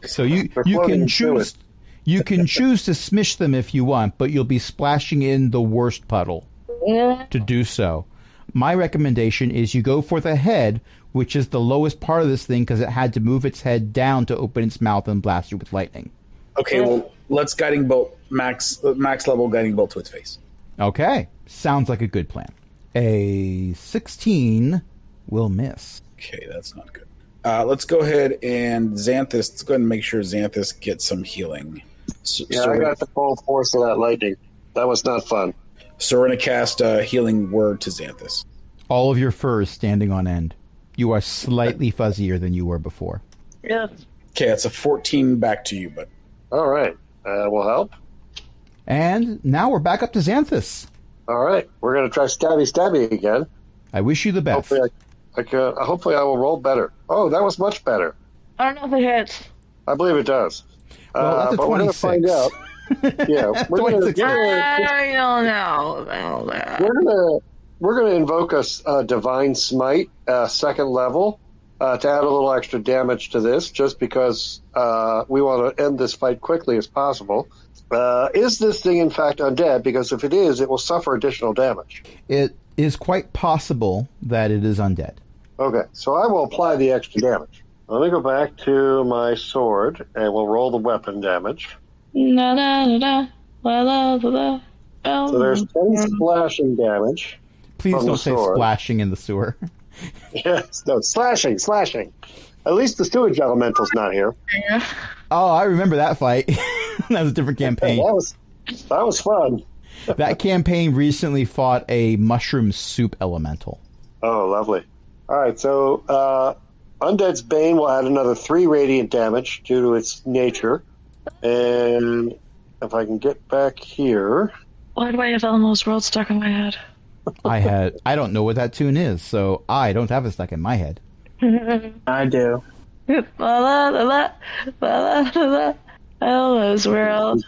So you floating can in choose fluid. you can choose to smish them if you want, but you'll be splashing in the worst puddle to do so. My recommendation is you go for the head, which is the lowest part of this thing because it had to move its head down to open its mouth and blast you with lightning. Okay, well, let's guiding bolt max level guiding bolt to its face. Okay, sounds like a good plan. A 16 will miss. Okay, that's not good. Let's go ahead and Xanthus. Let's go ahead and make sure Xanthus gets some healing. Yeah, So I got the full force of that lightning. That was not fun. So we're going to cast a healing word to Xanthus. All of your fur is standing on end. You are slightly fuzzier than you were before. Yeah. Okay, that's a 14 back to you, but All right. Will help. And now we're back up to Xanthus. All right. We're going to try stabby again. I wish you the best. Hopefully I will roll better. Oh, that was much better. I don't know if it hits. I believe it does. Well, that's a but we're going to 26. find out. Yeah, we're going 26. I don't know. We're going to invoke a divine smite, second level, to add a little extra damage to this, just because we want to end this fight quickly as possible. Is this thing in fact undead? Because if it is, it will suffer additional damage. It is quite possible that it is undead. Okay, so I will apply the extra damage. Let me go back to my sword, and we'll roll the weapon damage. So there's 10 splashing damage. Please From don't the say sword. splashing in the sewer. Yes, no, slashing. At least the sewage elemental's not here. Oh, I remember that fight. That was a different campaign. That was fun. That campaign recently fought a mushroom soup elemental. Oh, lovely. All right, so Undead's Bane will add another 3 radiant damage due to its nature. And if I can get back here... Why do I have Elmo's World stuck in my head? I don't know what that tune is, so I don't have it stuck in my head. I do. Elmo's World.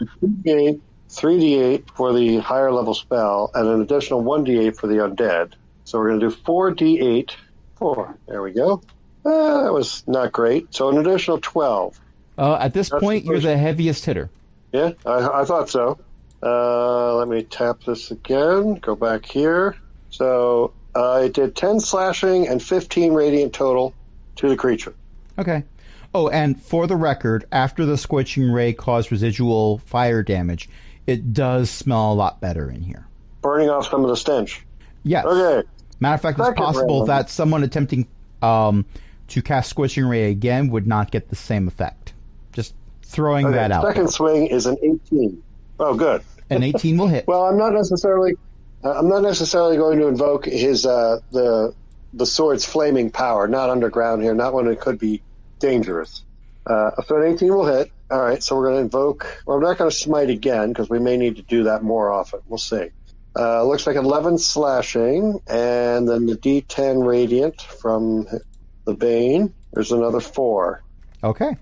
3d8 for the higher level spell, and an additional 1d8 for the undead. So we're going to do 4d8. 4. There we go. That was not great. So an additional 12. At this That's point, the you're first- the heaviest hitter. Yeah, I thought so. Let me tap this again. Go back here. So it did 10 slashing and 15 radiant total to the creature. Okay. Oh, and for the record, after the scorching ray caused residual fire damage, it does smell a lot better in here. Burning off some of the stench. Yes. Okay. Matter of fact, it's Second possible round. that someone attempting to cast scorching ray again would not get the same effect. Just throwing that out. Second swing is an 18. Oh, good. An 18 will hit. Well, I'm not necessarily going to invoke his the sword's flaming power. Not underground here. Not when it could be dangerous. So an 18 will hit. All right. So we're going to invoke. Well, we're not going to smite again because we may need to do that more often. We'll see. Looks like 11 slashing, and then the D10 radiant from the Bane. There's another 4, Okay.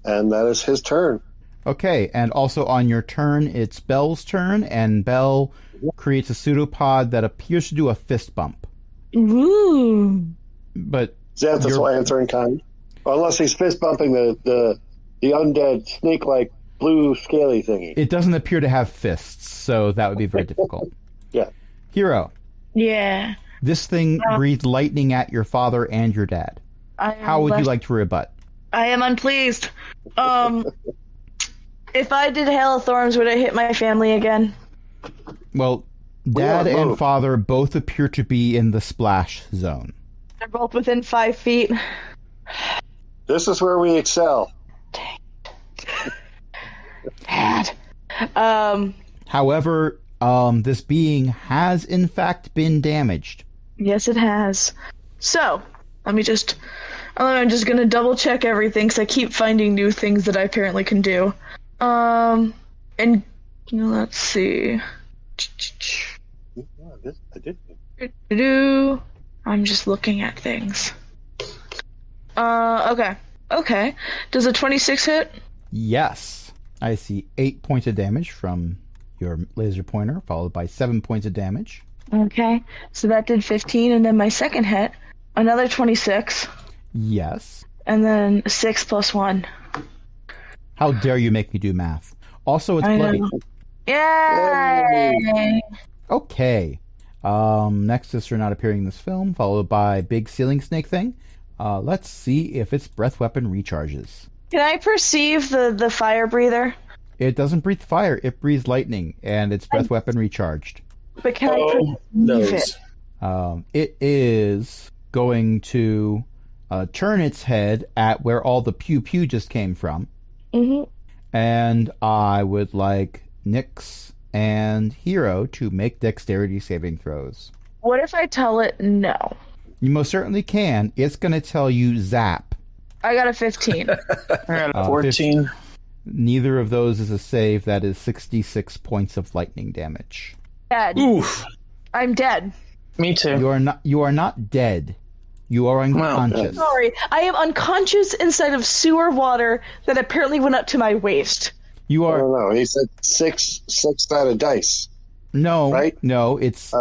and that is his turn. Okay, and also on your turn, it's Bell's turn, and Bell creates a pseudopod that appears to do a fist bump. Ooh. But Xanthus You're- will answer in kind. Well, unless he's fist bumping the undead snake-like blue scaly thingy. it doesn't appear to have fists, so that would be very difficult. Yeah. Hero, Yeah. this thing breathed lightning at your father and your dad. How would you like to rebut? I am unpleased. If I did Hail of Thorns, would it hit my family again? Well, dad Yeah, and move. father both appear to be in the splash zone. They're both within 5 feet. This is where we excel. Bad. However, this being has in fact been damaged. Yes, it has. So, I'm just gonna double check everything because I keep finding new things that I apparently can do. And let's see. I did. I'm just looking at things. Okay. Okay. Does a 26 hit? Yes. I see 8 points of damage from your laser pointer, followed by 7 points of damage. Okay. So that did 15, and then my second hit, another 26, Yes. and then 6 plus 1. How dare you make me do math? Also, it's I bloody. know. Yay! Okay. Nexus are not appearing in this film, followed by Big Ceiling Snake Thing. Let's see if its breath weapon recharges. Can I perceive the fire breather? It doesn't breathe fire, it breathes lightning, and its breath weapon recharged. But can I perceive it? It is going to turn its head at where all the pew pew just came from, Mm-hmm. And I would like Nyx and Hero to make dexterity saving throws. What if I tell it no? You most certainly can. It's going to tell you zap. I got a 15. I got a 14. Neither of those is a save. That is 66 points of lightning damage. Dead. Oof. I'm dead. Me too. You are not dead. You are unconscious. Sorry, I am unconscious inside of sewer water that apparently went up to my waist. You I are don't know. He said six-sided dice. no, right? no. It's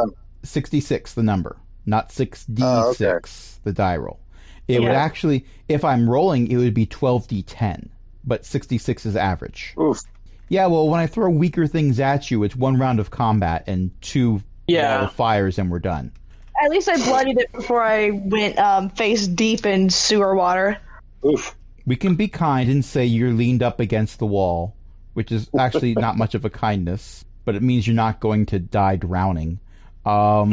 66 the number, not 6d6 the die roll. It would actually, if I'm rolling, it would be 12d10, but 66 is average. Oof. Yeah, well, when I throw weaker things at you, it's one round of combat and 2 wall of fires, and we're done. At least I bloodied it before I went face deep in sewer water. Oof. We can be kind and say you're leaned up against the wall, which is actually not much of a kindness, but it means you're not going to die drowning. Well,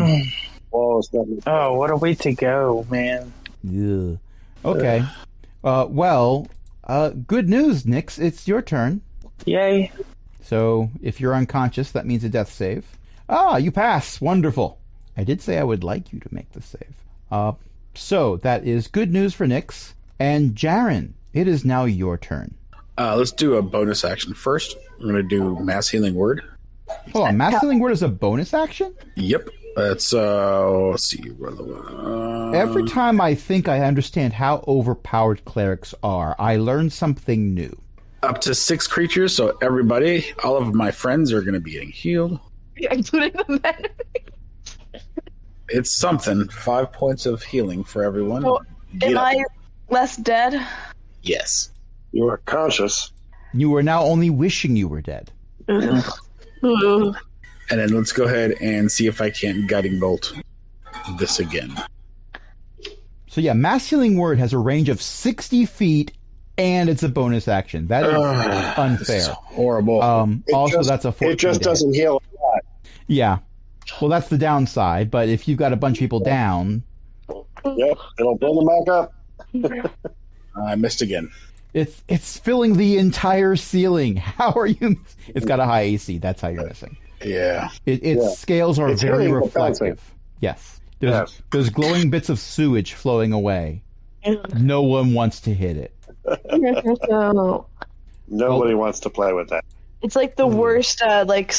it's not. Oh, what a way to go, man. Yeah. Okay. Good news, Nyx. It's your turn. Yay. So if you're unconscious, that means a death save. Ah, you pass. Wonderful. I did say I would like you to make the save. So that is good news for Nyx. And Jaren, it is now your turn. Let's do a bonus action first. I'm going to do Mass Healing Word. Hold on, Mass Healing Word is a bonus action? Yep. That's, let's see. Every time I think I understand how overpowered clerics are, I learn something new. Up to 6 creatures, so everybody, all of my friends are going to be getting healed. Including the men. It's something. 5 points of healing for everyone. So, am I less dead? Yes. You are conscious. You are now only wishing you were dead. Ooh. And then let's go ahead and see if I can't Guiding Bolt this again. So yeah, Mass Healing Word has a range of 60 feet, and it's a bonus action. That is unfair. This is horrible. That's a 14 It just doesn't heal a lot. Yeah. Well, that's the downside, but if you've got a bunch of people down... Yep, it'll bring them back up. I missed again. It's filling the entire ceiling. How are you... It's got a high AC. That's how you're missing. Yeah. Its scales are It's very hitting the reflective. fencing. Yes. Yes. There's glowing bits of sewage flowing away. No one wants to hit it. Nobody wants to play with that. It's like the worst, like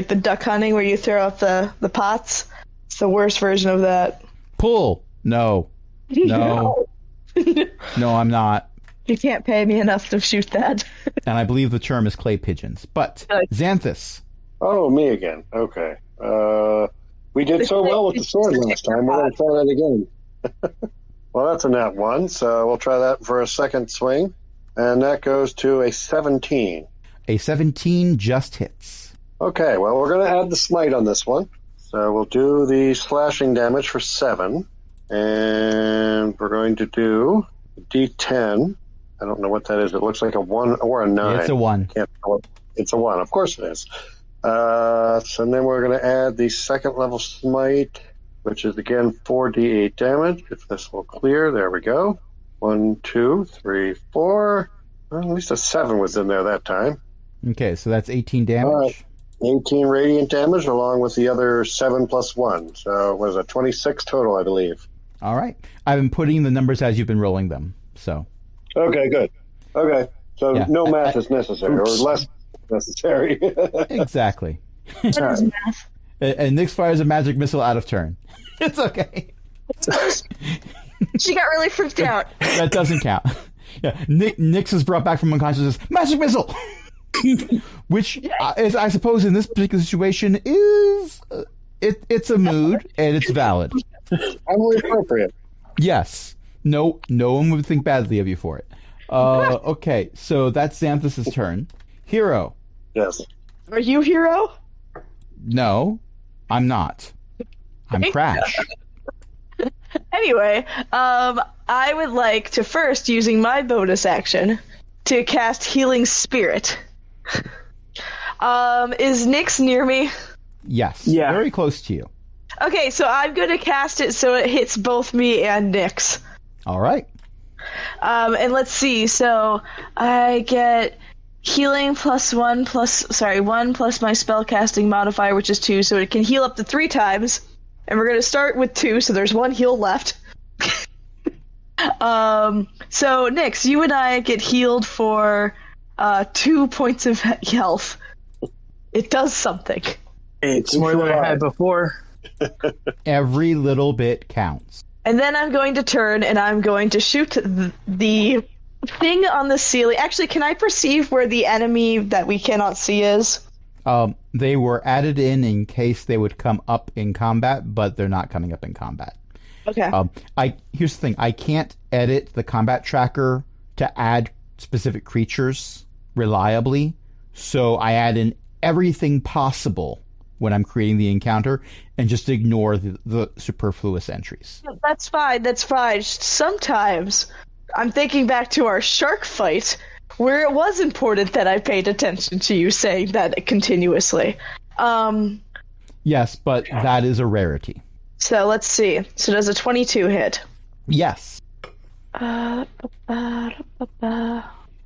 the duck hunting where you throw out the pots. It's the worst version of that. Pull. No. No. No, I'm not. You can't pay me enough to shoot that. And I believe the term is clay pigeons. But Xanthus. Oh, me again. Okay. We did so well with the sword last time. We're going to try that again. Well, that's a nat 1, so we'll try that for a second swing. And that goes to a 17. A 17 just hits. Okay, well, we're going to add the smite on this one. So we'll do the slashing damage for 7. And we're going to do D10. I don't know what that is. It looks like a 1 or a 9. It's a 1. Can't tell it. It's a 1. Of course it is. So then we're going to add the second level smite, which is again 4d8 damage. If this will clear, there we go. 1, 2, 3, 4. Well, at least a 7 was in there that time. Okay, so that's 18 damage. All right. 18 radiant damage along with the other 7 plus 1. So it was a 26 total, I believe. All right. I've been putting the numbers as you've been rolling them. So. Okay, good. Okay, so Yeah. no math is necessary, or less necessary. Exactly. What is math? And Nyx fires a magic missile out of turn. It's okay. She got really freaked out. That doesn't count. Yeah, Nyx is brought back from unconsciousness. Magic missile! Which, is, I suppose, in this particular situation, is... it's a mood, and it's valid. Highly appropriate. Yes. No one would think badly of you for it. Okay, so that's Xanthus' turn. Hero. Yes. Are you hero? No, I'm not. I'm Crash. Anyway, I would like to first, using my bonus action, to cast Healing Spirit. Is Nyx near me? Yes. Yeah. Very close to you. Okay, so I'm going to cast it so it hits both me and Nyx. All right. And let's see. So I get healing +1 plus my spellcasting modifier, which is 2, so it can heal up to 3 times. And we're going to start with 2, so there's 1 heal left. So Nix, you and I get healed for 2 points of health. It does something. It's more than I had before. Every little bit counts. And then I'm going to turn and I'm going to shoot the thing on the ceiling. Actually, can I perceive where the enemy that we cannot see is? They were added in case they would come up in combat, but they're not coming up in combat. Okay. Here's the thing. I can't edit the combat tracker to add specific creatures reliably, so I add in everything possible when I'm creating the encounter and just ignore the superfluous entries. That's fine. That's fine. Sometimes I'm thinking back to our shark fight where it was important that I paid attention to you saying that continuously. Yes, but that is a rarity. So let's see. So does a 22 hit? Yes.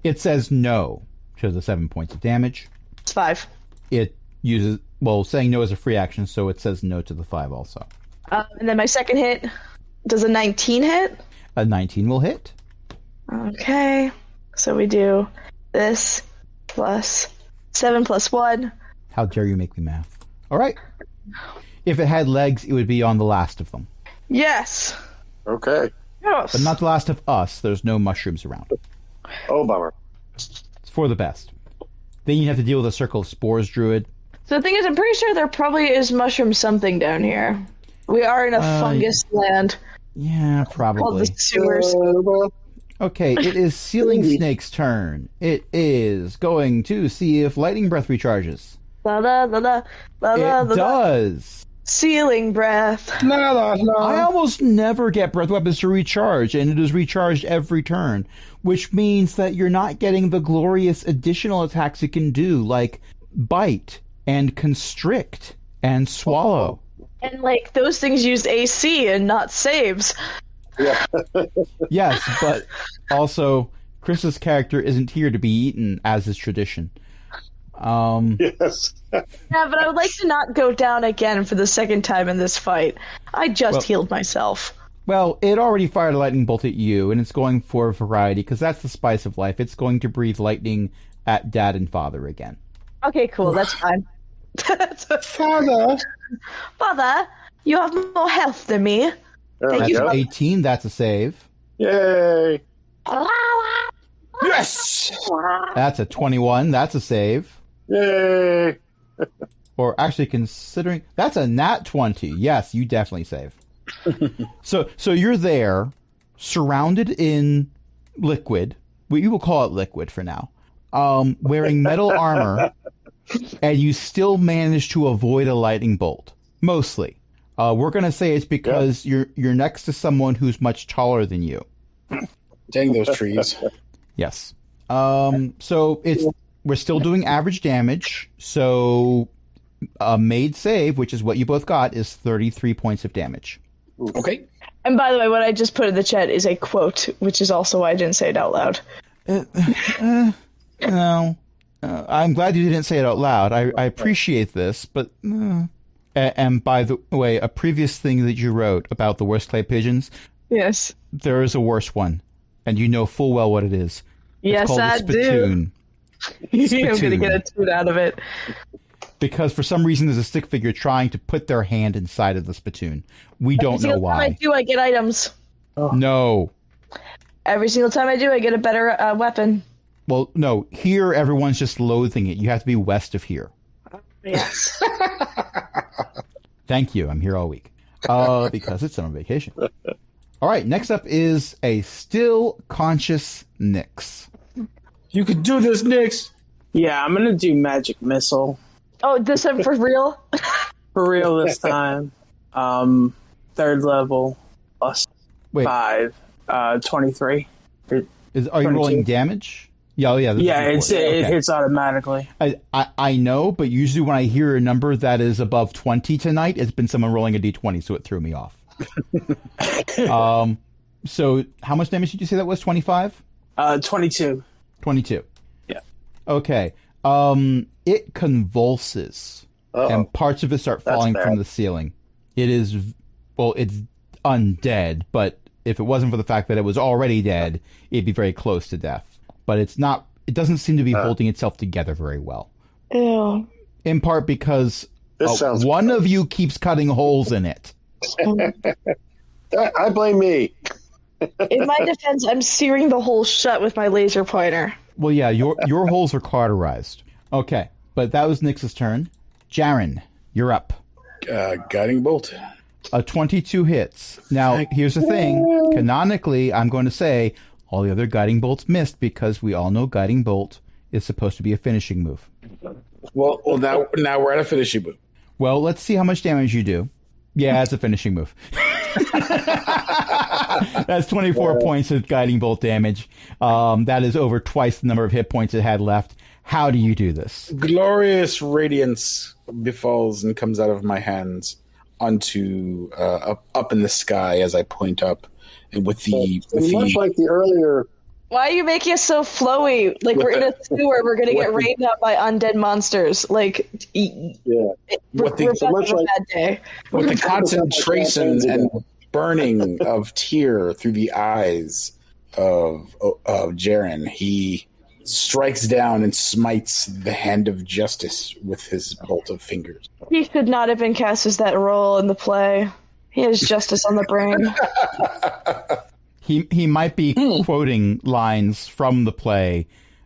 It says no to the 7 points of damage. It's 5. It uses, well, saying no is a free action, so it says no to the 5 also. And then my second hit, does a 19 hit? A 19 will hit. Okay. So we do this plus 7 plus 1. How dare you make me math? All right. If it had legs, it would be on the last of them. Yes. Okay. Yes. But not the last of us. There's no mushrooms around. Oh, bummer. It's for the best. Then you have to deal with a circle of spores, druid. So the thing is, I'm pretty sure there probably is mushroom something down here. We are in a fungus land Yeah, called probably. the sewers. Okay, it is Ceiling Snake's turn. It is going to see if Lightning Breath recharges. La, la, la, la, la, la, It la, does. Ceiling breath. I almost never get breath weapons to recharge, and it is recharged every turn, which means that you're not getting the glorious additional attacks it can do, like bite and constrict and swallow. And like those things use AC and not saves. Yeah. Yes, but also Chris's character isn't here to be eaten, as is tradition. Yes. Yeah, but I would like to not go down again for the second time in this fight. I just healed myself. Well, it already fired a lightning bolt at you, and it's going for variety, because that's the spice of life. It's going to breathe lightning at Dad and Father again. Okay, cool. That's fine. Father. Father, you have more health than me. There we That's go. an 18, that's a save. Yay. Yes. That's a 21, that's a save. Yay. Or actually considering, that's a nat 20. Yes, you definitely save. So you're there, surrounded in liquid. We will call it liquid for now. Wearing metal armor, and you still manage to avoid a lightning bolt. Mostly. We're going to say it's because you're next to someone who's much taller than you. Dang those trees. Yes. So we're still doing average damage. So a made save, which is what you both got, is 33 points of damage. Okay. And by the way, what I just put in the chat is a quote, which is also why I didn't say it out loud. No. I'm glad you didn't say it out loud. I appreciate this, but... And by the way, a previous thing that you wrote about the worst clay pigeons, Yes. there is a worse one, and you know full well what it is. It's Yes, called I the spittoon. do. I'm going to get a toot out of it. Because for some reason there's a stick figure trying to put their hand inside of the spittoon. We don't know Every single time I why. do, I get items. No. Every single time I do, I get a better weapon. Well, no. Here, everyone's just loathing it. You have to be west of here. Yes. Thank you. I'm here all week. Because it's summer vacation. All right. Next up is a still conscious Nyx. You could do this, Nyx. Yeah, I'm gonna do magic missile Oh, this time for real? for real this time. Third level plus Wait, 5, 23. are you 22. rolling damage? Yeah, oh, yeah. this Yeah, is it okay. hits automatically. I know, but usually when I hear a number that is above 20 tonight, it's been someone rolling a d20, so it threw me off. So how much damage did you say that was? 25? 22. 22. Yeah. Okay. It convulses, and parts of it start falling from the ceiling. It is, well, it's undead, but if it wasn't for the fact that it was already dead, it'd be very close to death. But it's not. It doesn't seem to be holding itself together very well. Ew. In part because one of you keeps cutting holes in it. I blame me. In my defense, I'm searing the hole shut with my laser pointer. Well, yeah, your holes are cauterized. Okay, but that was Nyx's turn. Jaren, you're up. Guiding bolt. A 22 hits. Now, here's the thing. Canonically, I'm going to say all the other guiding bolts missed because we all know guiding bolt is supposed to be a finishing move. Well, now we're at a finishing move. Well, let's see how much damage you do. Yeah, it's a finishing move. That's 24 points of guiding bolt damage. That is over twice the number of hit points it had left. How do you do this? Glorious radiance befalls and comes out of my hands onto up in the sky as I point up, and with much like the earlier. Why are you making us so flowy? Like we're in a sewer, we're gonna get rained out by undead monsters. Like, we're about to have a bad day. With the concentration and burning of tear through the eyes of Jaren, he strikes down and smites the hand of justice with his bolt of fingers. He should not have been cast as that role in the play. He has justice on the brain. He might be quoting lines from the play,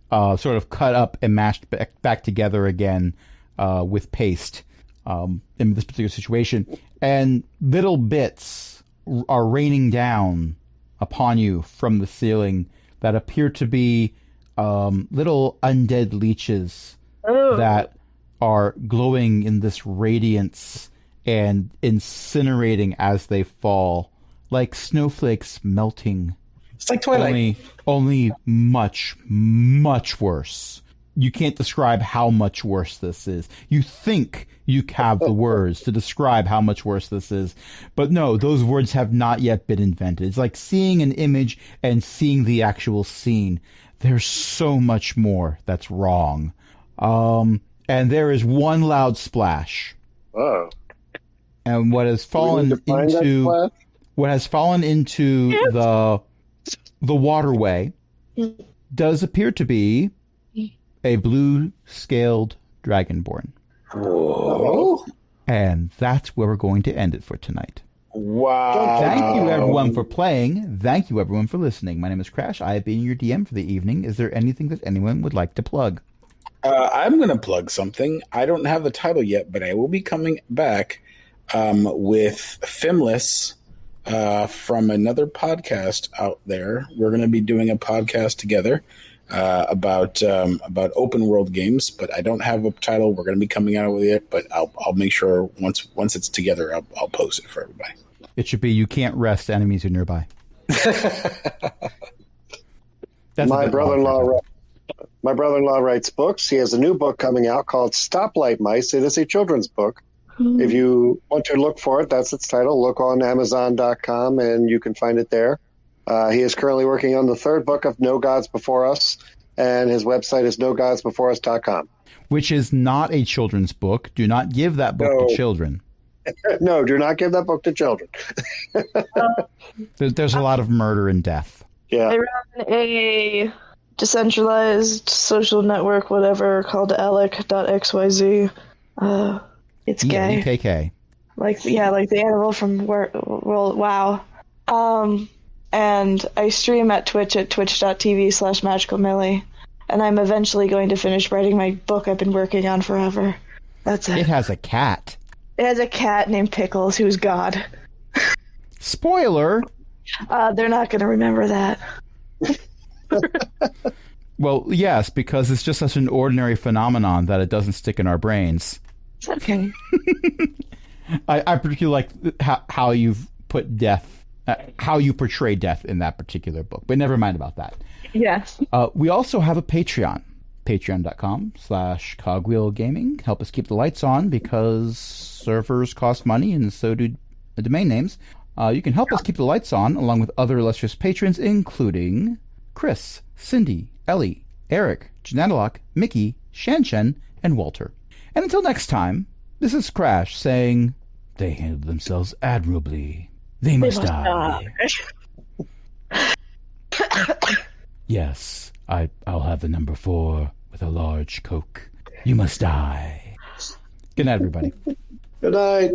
sort of cut up and mashed back together again with paste in this particular situation. And little bits are raining down upon you from the ceiling that appear to be little undead leeches that are glowing in this radiance and incinerating as they fall, like snowflakes melting. It's like Twilight. Only much, much worse. You can't describe how much worse this is. You think you have the words to describe how much worse this is, but no, those words have not yet been invented. It's like seeing an image and seeing the actual scene. There's so much more that's wrong. And there is one loud splash. Oh. And what has fallen into the waterway does appear to be a blue-scaled dragonborn. Whoa. And that's where we're going to end it for tonight. Wow. Thank you, everyone, for playing. Thank you, everyone, for listening. My name is Crash. I have been your DM for the evening. Is there anything that anyone would like to plug? I'm going to plug something. I don't have the title yet, but I will be coming back with Fimless from another podcast out there. We're going to be doing a podcast together about open world games, but I don't have a title. We're going to be coming out with it, but I'll make sure once it's together, I'll post it for everybody. It should be "You Can't Rest, Enemies Are Nearby." My brother-in-law writes books. He has a new book coming out called Stoplight Mice. It is a children's book. If you want to look for it, that's its title. Look on Amazon.com, and you can find it there. He is currently working on the third book of No Gods Before Us, and his website is nogodsbeforeus.com. Which is not a children's book. Do not give that book to children. No, do not give that book to children. There's a lot of murder and death. Yeah. I run a decentralized social network, whatever, called Alec.xyz. It's gay. EKK. Like the animal from WoW. And I stream at Twitch at twitch.tv/magicalmillie. And I'm eventually going to finish writing my book I've been working on forever. That's it. It has a cat. It has a cat named Pickles, who's God. Spoiler! They're not going to remember that. Well, yes, because it's just such an ordinary phenomenon that it doesn't stick in our brains. It's okay. I particularly like how you've put death, how you portray death in that particular book, but never mind about that. Yes. We also have a Patreon, patreon.com/cogwheelgaming. Help us keep the lights on because servers cost money and so do the domain names. You can help us keep the lights on, along with other illustrious patrons, including Chris, Cindy, Ellie, Eric, Janatalock, Mickey, Shanshen, and Walter. And until next time, this is Crash saying, they handled themselves admirably. They must die. Yes, I'll have the number 4 with a large Coke. You must die. Good night, everybody. Good night.